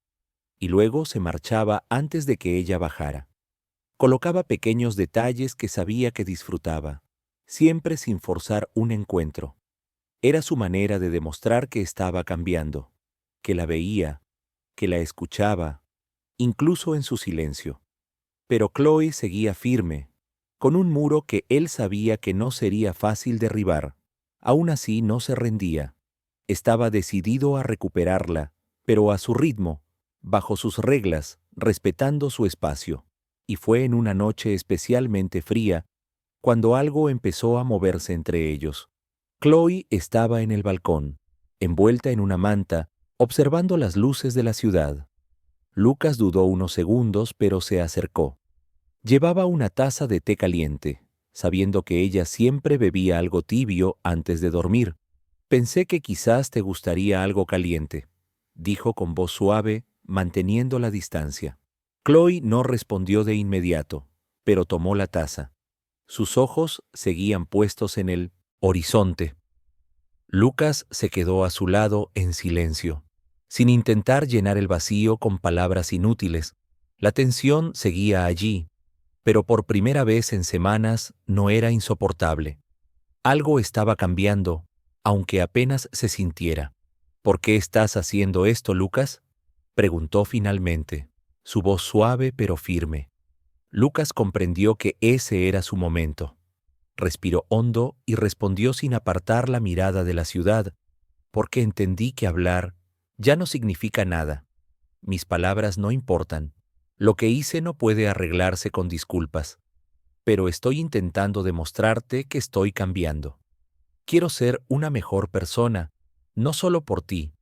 y luego se marchaba antes de que ella bajara. Colocaba pequeños detalles que sabía que disfrutaba, siempre sin forzar un encuentro. Era su manera de demostrar que estaba cambiando, que la veía, que la escuchaba, incluso en su silencio. Pero Chloe seguía firme, con un muro que él sabía que no sería fácil derribar. Aún así no se rendía. Estaba decidido a recuperarla, pero a su ritmo, bajo sus reglas, respetando su espacio. Y fue en una noche especialmente fría cuando algo empezó a moverse entre ellos. Chloe estaba en el balcón, envuelta en una manta, observando las luces de la ciudad. Lucas dudó unos segundos, pero se acercó. Llevaba una taza de té caliente, sabiendo que ella siempre bebía algo tibio antes de dormir. «Pensé que quizás te gustaría algo caliente», dijo con voz suave, manteniendo la distancia. Chloe no respondió de inmediato, pero tomó la taza. Sus ojos seguían puestos en el horizonte. Lucas se quedó a su lado en silencio, sin intentar llenar el vacío con palabras inútiles. La tensión seguía allí, pero por primera vez en semanas no era insoportable. Algo estaba cambiando, aunque apenas se sintiera. ¿Por qué estás haciendo esto, Lucas?, preguntó finalmente, su voz suave pero firme. Lucas comprendió que ese era su momento. Respiró hondo y respondió sin apartar la mirada de la ciudad, porque entendí que hablar ya no significa nada. Mis palabras no importan. Lo que hice no puede arreglarse con disculpas. Pero estoy intentando demostrarte que estoy cambiando. Quiero ser una mejor persona, no solo por ti,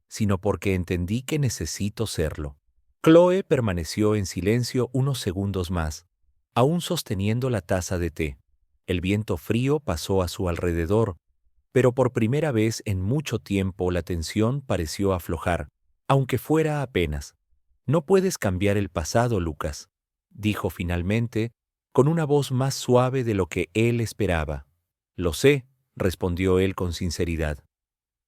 sino porque entendí que necesito serlo. Chloe permaneció en silencio unos segundos más, aún sosteniendo la taza de té. El viento frío pasó a su alrededor, pero por primera vez en mucho tiempo la tensión pareció aflojar, aunque fuera apenas. No puedes cambiar el pasado, Lucas, dijo finalmente, con una voz más suave de lo que él esperaba. Lo sé, respondió él con sinceridad,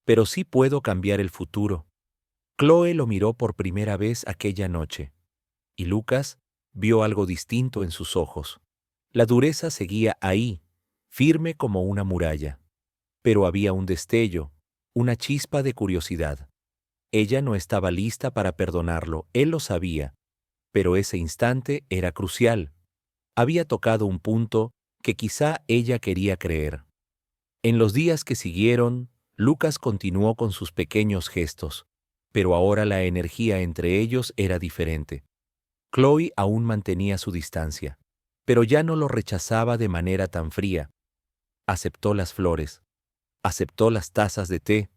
pero sí puedo cambiar el futuro. Chloe lo miró por primera vez aquella noche, y Lucas vio algo distinto en sus ojos. La dureza seguía ahí, firme como una muralla, pero había un destello, una chispa de curiosidad. Ella no estaba lista para perdonarlo, él lo sabía, pero ese instante era crucial. Había tocado un punto que quizá ella quería creer. En los días que siguieron, Lucas continuó con sus pequeños gestos, pero ahora la energía entre ellos era diferente. Chloe aún mantenía su distancia, pero ya no lo rechazaba de manera tan fría. Aceptó las flores, aceptó las tazas de té,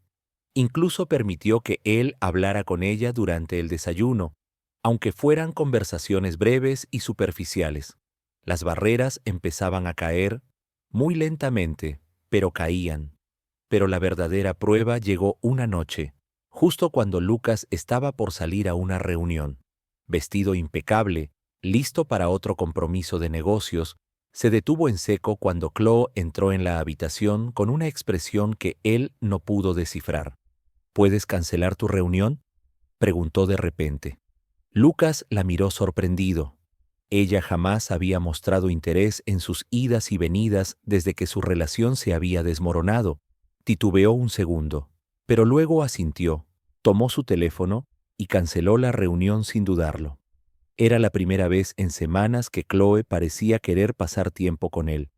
incluso permitió que él hablara con ella durante el desayuno, aunque fueran conversaciones breves y superficiales. Las barreras empezaban a caer, muy lentamente, pero caían. Pero la verdadera prueba llegó una noche, justo cuando Lucas estaba por salir a una reunión. Vestido impecable, listo para otro compromiso de negocios, se detuvo en seco cuando Chloe entró en la habitación con una expresión que él no pudo descifrar. ¿Puedes cancelar tu reunión?, preguntó de repente. Lucas la miró sorprendido. Ella jamás había mostrado interés en sus idas y venidas desde que su relación se había desmoronado. Titubeó un segundo, pero luego asintió, tomó su teléfono y canceló la reunión sin dudarlo. Era la primera vez en semanas que Chloe parecía querer pasar tiempo con él,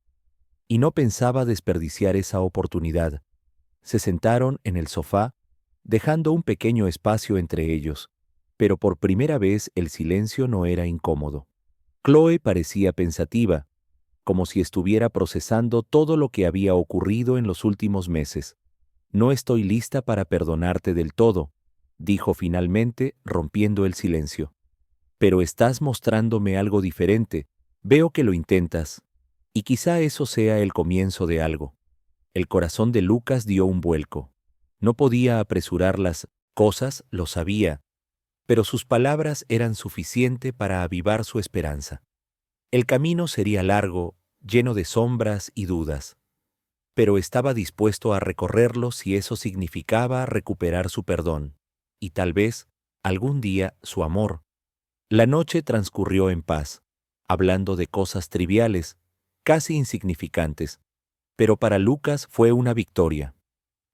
y no pensaba desperdiciar esa oportunidad. Se sentaron en el sofá, dejando un pequeño espacio entre ellos, pero por primera vez el silencio no era incómodo. Chloe parecía pensativa, como si estuviera procesando todo lo que había ocurrido en los últimos meses. No estoy lista para perdonarte del todo, dijo finalmente, rompiendo el silencio. Pero estás mostrándome algo diferente. Veo que lo intentas, y quizá eso sea el comienzo de algo. El corazón de Lucas dio un vuelco. No podía apresurar las cosas, lo sabía, pero sus palabras eran suficiente para avivar su esperanza. El camino sería largo, lleno de sombras y dudas, pero estaba dispuesto a recorrerlo si eso significaba recuperar su perdón, y tal vez, algún día, su amor. La noche transcurrió en paz, hablando de cosas triviales, casi insignificantes, pero para Lucas fue una victoria,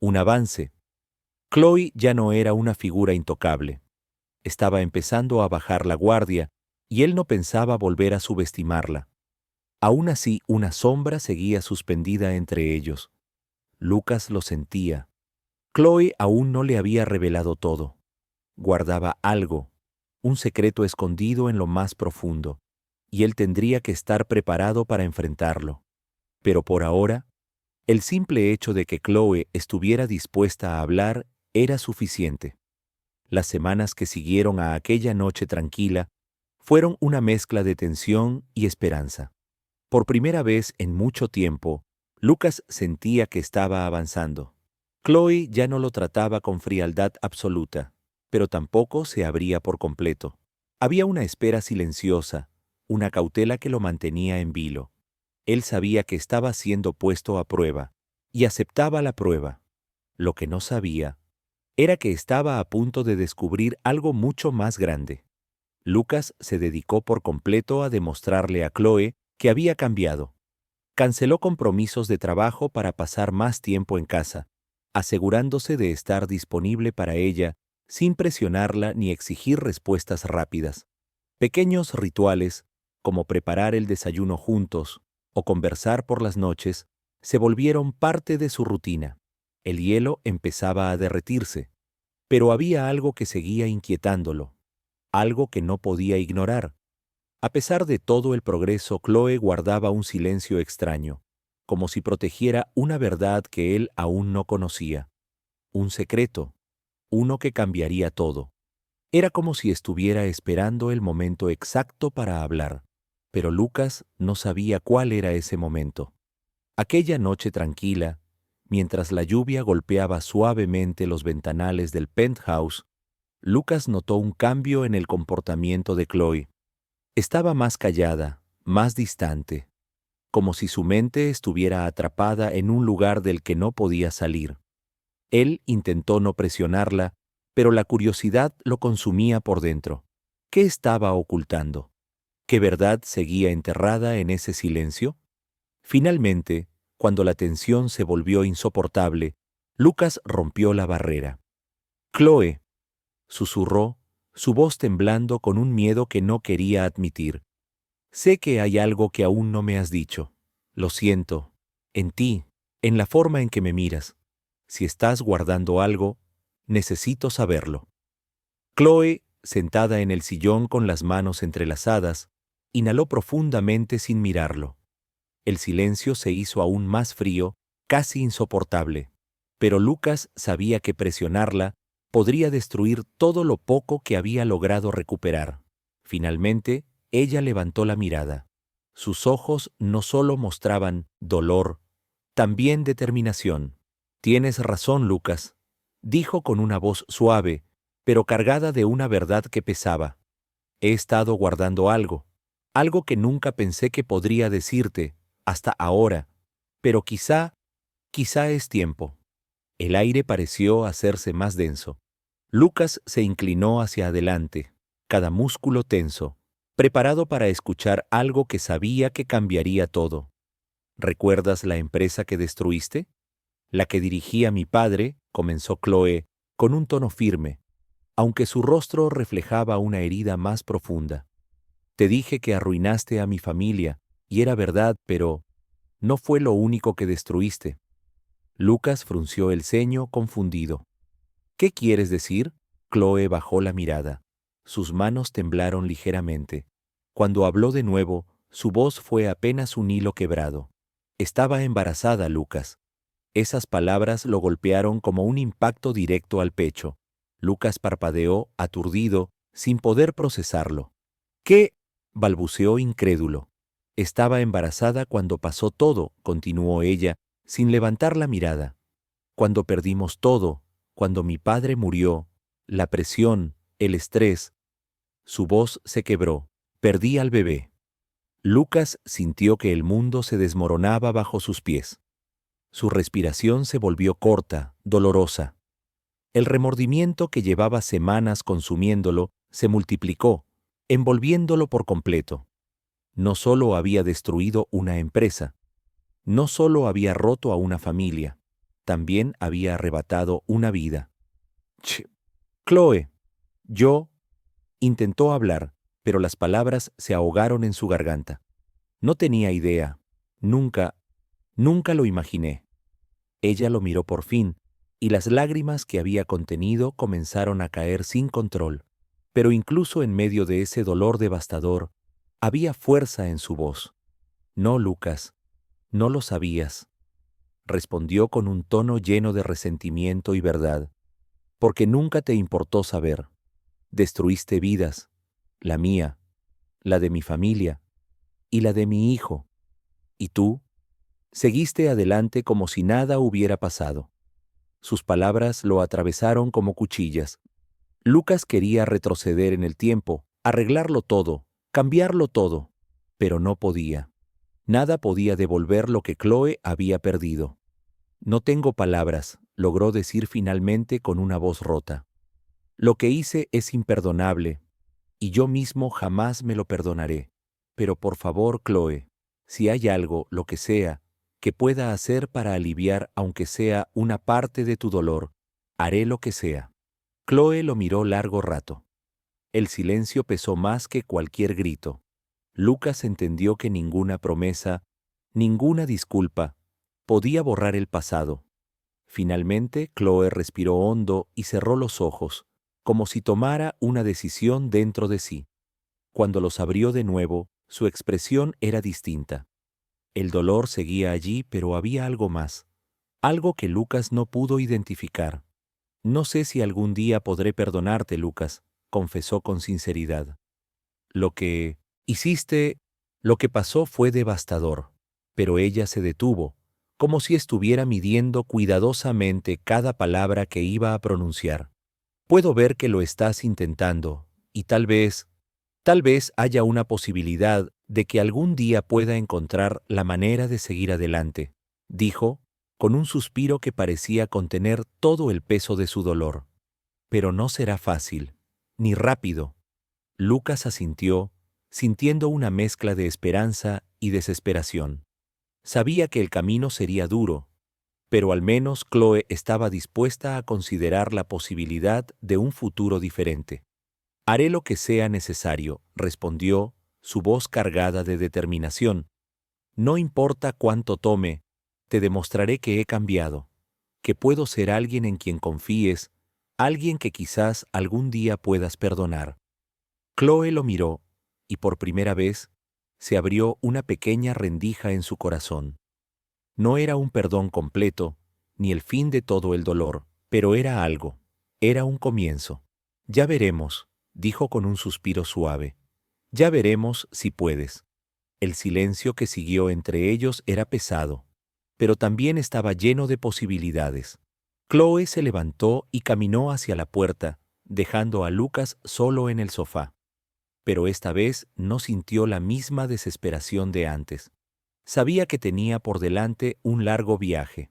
un avance. Chloe ya no era una figura intocable. Estaba empezando a bajar la guardia, y él no pensaba volver a subestimarla. Aún así, una sombra seguía suspendida entre ellos. Lucas lo sentía. Chloe aún no le había revelado todo. Guardaba algo, un secreto escondido en lo más profundo, y él tendría que estar preparado para enfrentarlo. Pero por ahora, el simple hecho de que Chloe estuviera dispuesta a hablar era suficiente. Las semanas que siguieron a aquella noche tranquila fueron una mezcla de tensión y esperanza. Por primera vez en mucho tiempo, Lucas sentía que estaba avanzando. Chloe ya no lo trataba con frialdad absoluta, pero tampoco se abría por completo. Había una espera silenciosa, una cautela que lo mantenía en vilo. Él sabía que estaba siendo puesto a prueba, y aceptaba la prueba. Lo que no sabía era que estaba a punto de descubrir algo mucho más grande. Lucas se dedicó por completo a demostrarle a Chloe que había cambiado. Canceló compromisos de trabajo para pasar más tiempo en casa, asegurándose de estar disponible para ella sin presionarla ni exigir respuestas rápidas. Pequeños rituales, como preparar el desayuno juntos o conversar por las noches, se volvieron parte de su rutina. El hielo empezaba a derretirse, pero había algo que seguía inquietándolo, algo que no podía ignorar. A pesar de todo el progreso, Chloe guardaba un silencio extraño, como si protegiera una verdad que él aún no conocía. Un secreto, uno que cambiaría todo. Era como si estuviera esperando el momento exacto para hablar, pero Lucas no sabía cuál era ese momento. Aquella noche tranquila, mientras la lluvia golpeaba suavemente los ventanales del penthouse, Lucas notó un cambio en el comportamiento de Chloe. Estaba más callada, más distante, como si su mente estuviera atrapada en un lugar del que no podía salir. Él intentó no presionarla, pero la curiosidad lo consumía por dentro. ¿Qué estaba ocultando? ¿Qué verdad seguía enterrada en ese silencio? Finalmente, cuando la tensión se volvió insoportable, Lucas rompió la barrera. «Chloe», susurró, su voz temblando con un miedo que no quería admitir. «Sé que hay algo que aún no me has dicho. Lo siento. En ti, en la forma en que me miras. Si estás guardando algo, necesito saberlo». Chloe, sentada en el sillón con las manos entrelazadas, inhaló profundamente sin mirarlo. El silencio se hizo aún más frío, casi insoportable, pero Lucas sabía que presionarla podría destruir todo lo poco que había logrado recuperar. Finalmente, ella levantó la mirada. Sus ojos no solo mostraban dolor, también determinación. «Tienes razón, Lucas», dijo con una voz suave, pero cargada de una verdad que pesaba. «He estado guardando algo que nunca pensé que podría decirte, hasta ahora, pero quizá es tiempo». El aire pareció hacerse más denso. Lucas se inclinó hacia adelante, cada músculo tenso, preparado para escuchar algo que sabía que cambiaría todo. «¿Recuerdas la empresa que destruiste? La que dirigía mi padre», comenzó Chloe, con un tono firme, aunque su rostro reflejaba una herida más profunda. «Te dije que arruinaste a mi familia, y era verdad, pero no fue lo único que destruiste». Lucas frunció el ceño, confundido. «¿Qué quieres decir?». Chloe bajó la mirada. Sus manos temblaron ligeramente. Cuando habló de nuevo, su voz fue apenas un hilo quebrado. «Estaba embarazada, Lucas». Esas palabras lo golpearon como un impacto directo al pecho. Lucas parpadeó, aturdido, sin poder procesarlo. «¿Qué?», balbuceó incrédulo. «Estaba embarazada cuando pasó todo», continuó ella, sin levantar la mirada. «Cuando perdimos todo, cuando mi padre murió, la presión, el estrés». Su voz se quebró. «Perdí al bebé». Lucas sintió que el mundo se desmoronaba bajo sus pies. Su respiración se volvió corta, dolorosa. El remordimiento que llevaba semanas consumiéndolo se multiplicó, envolviéndolo por completo. No solo había destruido una empresa, no solo había roto a una familia, también había arrebatado una vida. «Chloe», yo, intentó hablar, pero las palabras se ahogaron en su garganta. No tenía idea, nunca lo imaginé. Ella lo miró por fin, y las lágrimas que había contenido comenzaron a caer sin control. Pero incluso en medio de ese dolor devastador, había fuerza en su voz. «No, Lucas, no lo sabías», respondió con un tono lleno de resentimiento y verdad, «porque nunca te importó saber. Destruiste vidas, la mía, la de mi familia y la de mi hijo. Y tú seguiste adelante como si nada hubiera pasado». Sus palabras lo atravesaron como cuchillas. Lucas quería retroceder en el tiempo, arreglarlo todo, cambiarlo todo, pero no podía. Nada podía devolver lo que Chloe había perdido. No tengo palabras, logró decir finalmente con una voz rota. Lo que hice es imperdonable, y yo mismo jamás me lo perdonaré. Pero por favor, Chloe, si hay algo, lo que sea, que pueda hacer para aliviar aunque sea una parte de tu dolor, haré lo que sea. Chloe lo miró largo rato. El silencio pesó más que cualquier grito. Lucas entendió que ninguna promesa, ninguna disculpa, podía borrar el pasado. Finalmente, Chloe respiró hondo y cerró los ojos, como si tomara una decisión dentro de sí. Cuando los abrió de nuevo, su expresión era distinta. El dolor seguía allí, pero había algo más, algo que Lucas no pudo identificar. No sé si algún día podré perdonarte, Lucas, confesó con sinceridad. Lo que hiciste, lo que pasó fue devastador, pero ella se detuvo, como si estuviera midiendo cuidadosamente cada palabra que iba a pronunciar. Puedo ver que lo estás intentando, y tal vez haya una posibilidad de que algún día pueda encontrar la manera de seguir adelante, dijo, con un suspiro que parecía contener todo el peso de su dolor. Pero no será fácil, ni rápido. Lucas asintió, sintiendo una mezcla de esperanza y desesperación. Sabía que el camino sería duro, pero al menos Chloe estaba dispuesta a considerar la posibilidad de un futuro diferente. Haré lo que sea necesario, respondió, su voz cargada de determinación. No importa cuánto tome, te demostraré que he cambiado, que puedo ser alguien en quien confíes, alguien que quizás algún día puedas perdonar. Chloe lo miró, y por primera vez se abrió una pequeña rendija en su corazón. No era un perdón completo, ni el fin de todo el dolor, pero era algo, era un comienzo. Ya veremos, dijo con un suspiro suave. Ya veremos si puedes. El silencio que siguió entre ellos era pesado, pero también estaba lleno de posibilidades. Chloe se levantó y caminó hacia la puerta, dejando a Lucas solo en el sofá. Pero esta vez no sintió la misma desesperación de antes. Sabía que tenía por delante un largo viaje,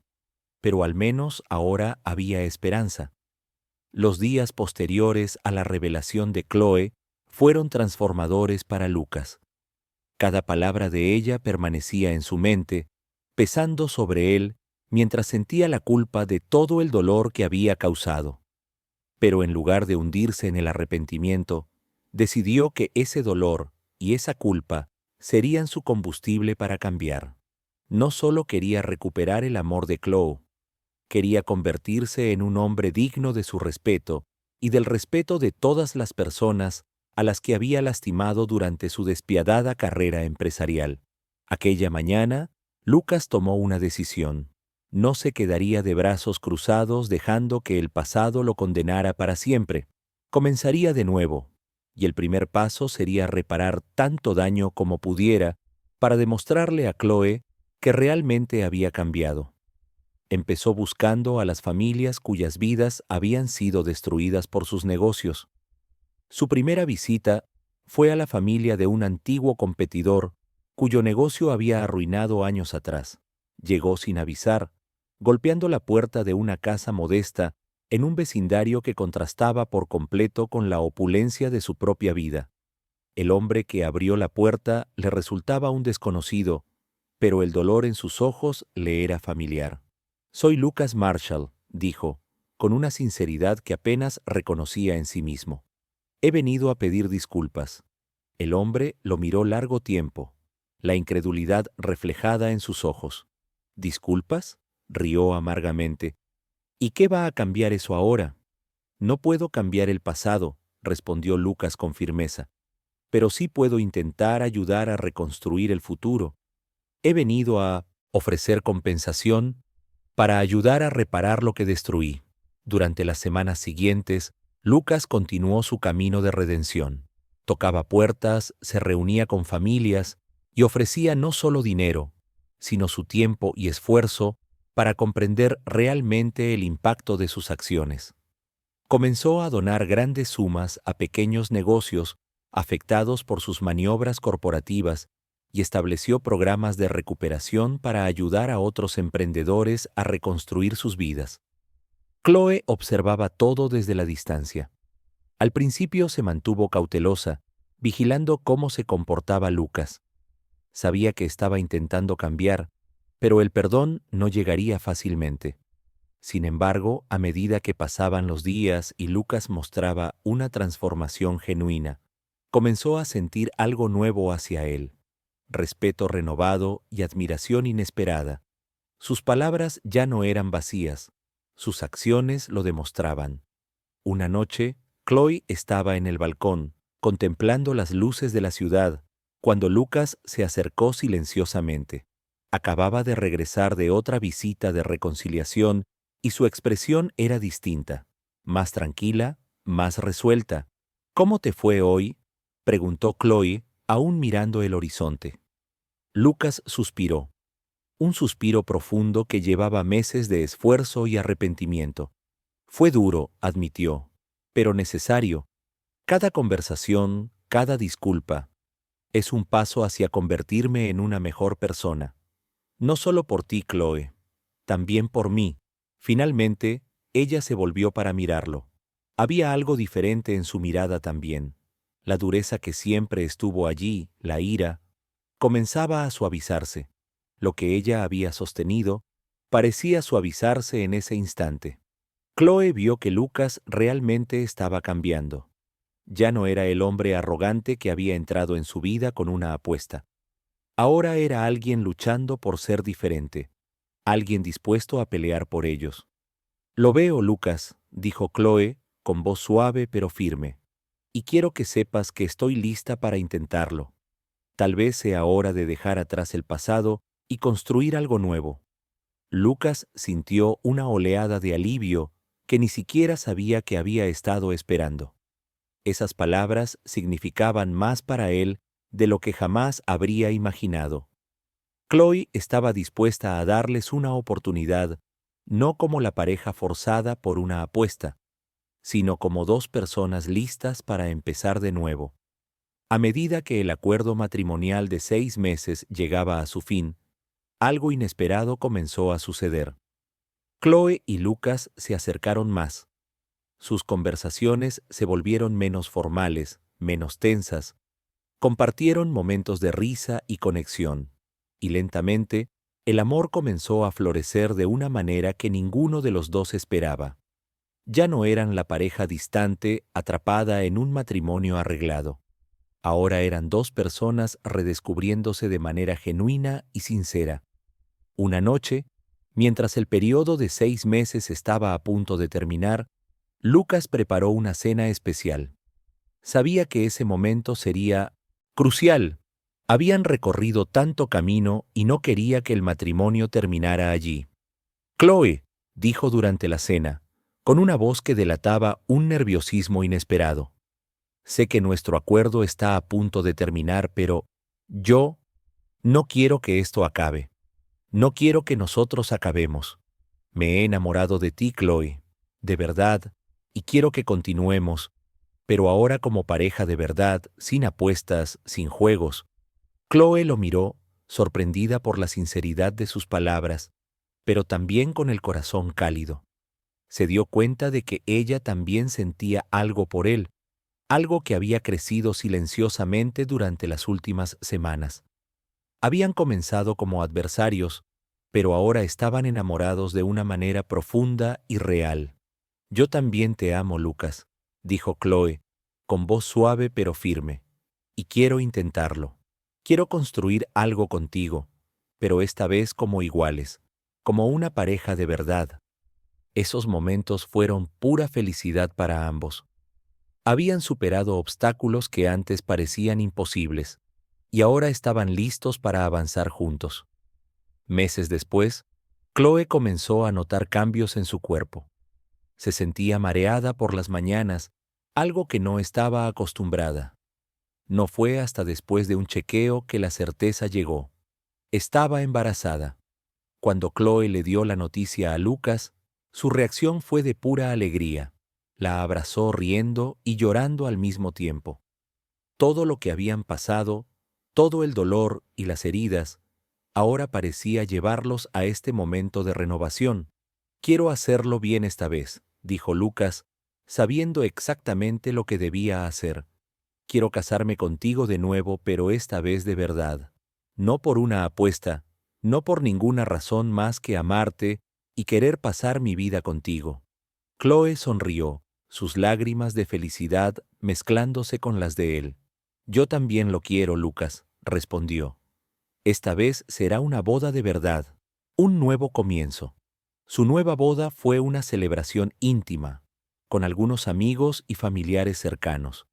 pero al menos ahora había esperanza. Los días posteriores a la revelación de Chloe fueron transformadores para Lucas. Cada palabra de ella permanecía en su mente, pesando sobre él mientras sentía la culpa de todo el dolor que había causado. Pero en lugar de hundirse en el arrepentimiento, decidió que ese dolor y esa culpa serían su combustible para cambiar. No solo quería recuperar el amor de Chloe, quería convertirse en un hombre digno de su respeto y del respeto de todas las personas a las que había lastimado durante su despiadada carrera empresarial. Aquella mañana, Lucas tomó una decisión. No se quedaría de brazos cruzados dejando que el pasado lo condenara para siempre. Comenzaría de nuevo, y el primer paso sería reparar tanto daño como pudiera para demostrarle a Chloe que realmente había cambiado. Empezó buscando a las familias cuyas vidas habían sido destruidas por sus negocios. Su primera visita fue a la familia de un antiguo competidor cuyo negocio había arruinado años atrás. Llegó sin avisar, golpeando la puerta de una casa modesta en un vecindario que contrastaba por completo con la opulencia de su propia vida. El hombre que abrió la puerta le resultaba un desconocido, pero el dolor en sus ojos le era familiar. «Soy Lucas Marshall», dijo, con una sinceridad que apenas reconocía en sí mismo. «He venido a pedir disculpas». El hombre lo miró largo tiempo, la incredulidad reflejada en sus ojos. «¿Disculpas?», rió amargamente. «¿Y qué va a cambiar eso ahora?» «No puedo cambiar el pasado», respondió Lucas con firmeza. «Pero sí puedo intentar ayudar a reconstruir el futuro. He venido a ofrecer compensación para ayudar a reparar lo que destruí». Durante las semanas siguientes, Lucas continuó su camino de redención. Tocaba puertas, se reunía con familias y ofrecía no solo dinero, sino su tiempo y esfuerzo para comprender realmente el impacto de sus acciones. Comenzó a donar grandes sumas a pequeños negocios, afectados por sus maniobras corporativas, y estableció programas de recuperación para ayudar a otros emprendedores a reconstruir sus vidas. Chloe observaba todo desde la distancia. Al principio se mantuvo cautelosa, vigilando cómo se comportaba Lucas. Sabía que estaba intentando cambiar, pero el perdón no llegaría fácilmente. Sin embargo, a medida que pasaban los días y Lucas mostraba una transformación genuina, comenzó a sentir algo nuevo hacia él: respeto renovado y admiración inesperada. Sus palabras ya no eran vacías, sus acciones lo demostraban. Una noche, Chloe estaba en el balcón, contemplando las luces de la ciudad, cuando Lucas se acercó silenciosamente. Acababa de regresar de otra visita de reconciliación y su expresión era distinta, más tranquila, más resuelta. «¿Cómo te fue hoy?», preguntó Chloe, aún mirando el horizonte. Lucas suspiró, un suspiro profundo que llevaba meses de esfuerzo y arrepentimiento. «Fue duro», admitió, «pero necesario. Cada conversación, cada disculpa, es un paso hacia convertirme en una mejor persona. No solo por ti, Chloe, también por mí». Finalmente, ella se volvió para mirarlo. Había algo diferente en su mirada también. La dureza que siempre estuvo allí, la ira, comenzaba a suavizarse. Lo que ella había sostenido parecía suavizarse en ese instante. Chloe vio que Lucas realmente estaba cambiando. Ya no era el hombre arrogante que había entrado en su vida con una apuesta. Ahora era alguien luchando por ser diferente, alguien dispuesto a pelear por ellos. «Lo veo, Lucas», dijo Chloe, con voz suave pero firme, «y quiero que sepas que estoy lista para intentarlo. Tal vez sea hora de dejar atrás el pasado y construir algo nuevo». Lucas sintió una oleada de alivio que ni siquiera sabía que había estado esperando. Esas palabras significaban más para él de lo que jamás habría imaginado. Chloe estaba dispuesta a darles una oportunidad, no como la pareja forzada por una apuesta, sino como dos personas listas para empezar de nuevo. A medida que el acuerdo matrimonial de 6 meses llegaba a su fin, algo inesperado comenzó a suceder. Chloe y Lucas se acercaron más. Sus conversaciones se volvieron menos formales, menos tensas. Compartieron momentos de risa y conexión, y lentamente el amor comenzó a florecer de una manera que ninguno de los dos esperaba. Ya no eran la pareja distante, atrapada en un matrimonio arreglado. Ahora eran dos personas redescubriéndose de manera genuina y sincera. Una noche, mientras el periodo de 6 meses estaba a punto de terminar, Lucas preparó una cena especial. Sabía que ese momento sería crucial. Habían recorrido tanto camino y no quería que el matrimonio terminara allí. «Chloe», dijo durante la cena, con una voz que delataba un nerviosismo inesperado, «sé que nuestro acuerdo está a punto de terminar, pero yo no quiero que esto acabe. No quiero que nosotros acabemos. Me he enamorado de ti, Chloe, de verdad, y quiero que continuemos, pero ahora como pareja de verdad, sin apuestas, sin juegos». Chloe lo miró, sorprendida por la sinceridad de sus palabras, pero también con el corazón cálido. Se dio cuenta de que ella también sentía algo por él, algo que había crecido silenciosamente durante las últimas semanas. Habían comenzado como adversarios, pero ahora estaban enamorados de una manera profunda y real. «Yo también te amo, Lucas», dijo Chloe, con voz suave pero firme, «y quiero intentarlo. Quiero construir algo contigo, pero esta vez como iguales, como una pareja de verdad». Esos momentos fueron pura felicidad para ambos. Habían superado obstáculos que antes parecían imposibles, y ahora estaban listos para avanzar juntos. Meses después, Chloe comenzó a notar cambios en su cuerpo. Se sentía mareada por las mañanas, algo que no estaba acostumbrada. No fue hasta después de un chequeo que la certeza llegó. Estaba embarazada. Cuando Chloe le dio la noticia a Lucas, su reacción fue de pura alegría. La abrazó riendo y llorando al mismo tiempo. Todo lo que habían pasado, todo el dolor y las heridas, ahora parecía llevarlos a este momento de renovación. Quiero hacerlo bien esta vez, dijo Lucas, sabiendo exactamente lo que debía hacer. Quiero casarme contigo de nuevo, pero esta vez de verdad. No por una apuesta, no por ninguna razón más que amarte y querer pasar mi vida contigo. Chloe sonrió, sus lágrimas de felicidad mezclándose con las de él. Yo también lo quiero, Lucas, respondió. Esta vez será una boda de verdad, un nuevo comienzo. Su nueva boda fue una celebración íntima, con algunos amigos y familiares cercanos.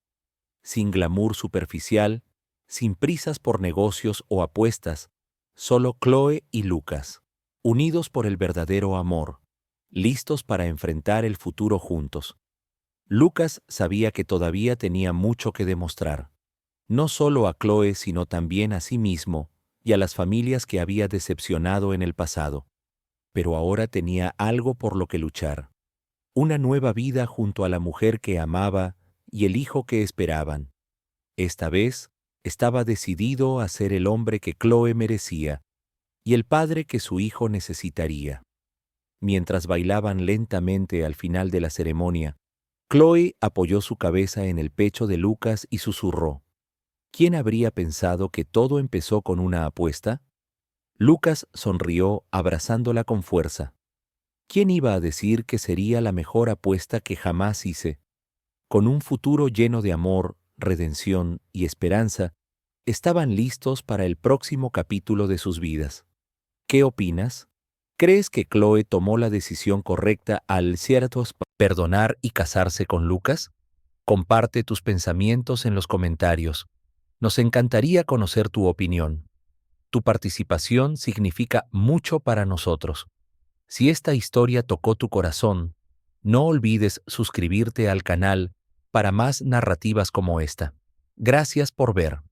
Sin glamour superficial, sin prisas por negocios o apuestas, solo Chloe y Lucas, unidos por el verdadero amor, listos para enfrentar el futuro juntos. Lucas sabía que todavía tenía mucho que demostrar, no solo a Chloe sino también a sí mismo y a las familias que había decepcionado en el pasado. Pero ahora tenía algo por lo que luchar, una nueva vida junto a la mujer que amaba y el hijo que esperaban. Esta vez estaba decidido a ser el hombre que Chloe merecía y el padre que su hijo necesitaría. Mientras bailaban lentamente al final de la ceremonia, Chloe apoyó su cabeza en el pecho de Lucas y susurró: ¿Quién habría pensado que todo empezó con una apuesta? Lucas sonrió abrazándola con fuerza. ¿Quién iba a decir que sería la mejor apuesta que jamás hice? Con un futuro lleno de amor, redención y esperanza, estaban listos para el próximo capítulo de sus vidas. ¿Qué opinas? ¿Crees que Chloe tomó la decisión correcta al ciertos perdonar y casarse con Lucas? Comparte tus pensamientos en los comentarios. Nos encantaría conocer tu opinión. Tu participación significa mucho para nosotros. Si esta historia tocó tu corazón, no olvides suscribirte al canal para más narrativas como esta. Gracias por ver.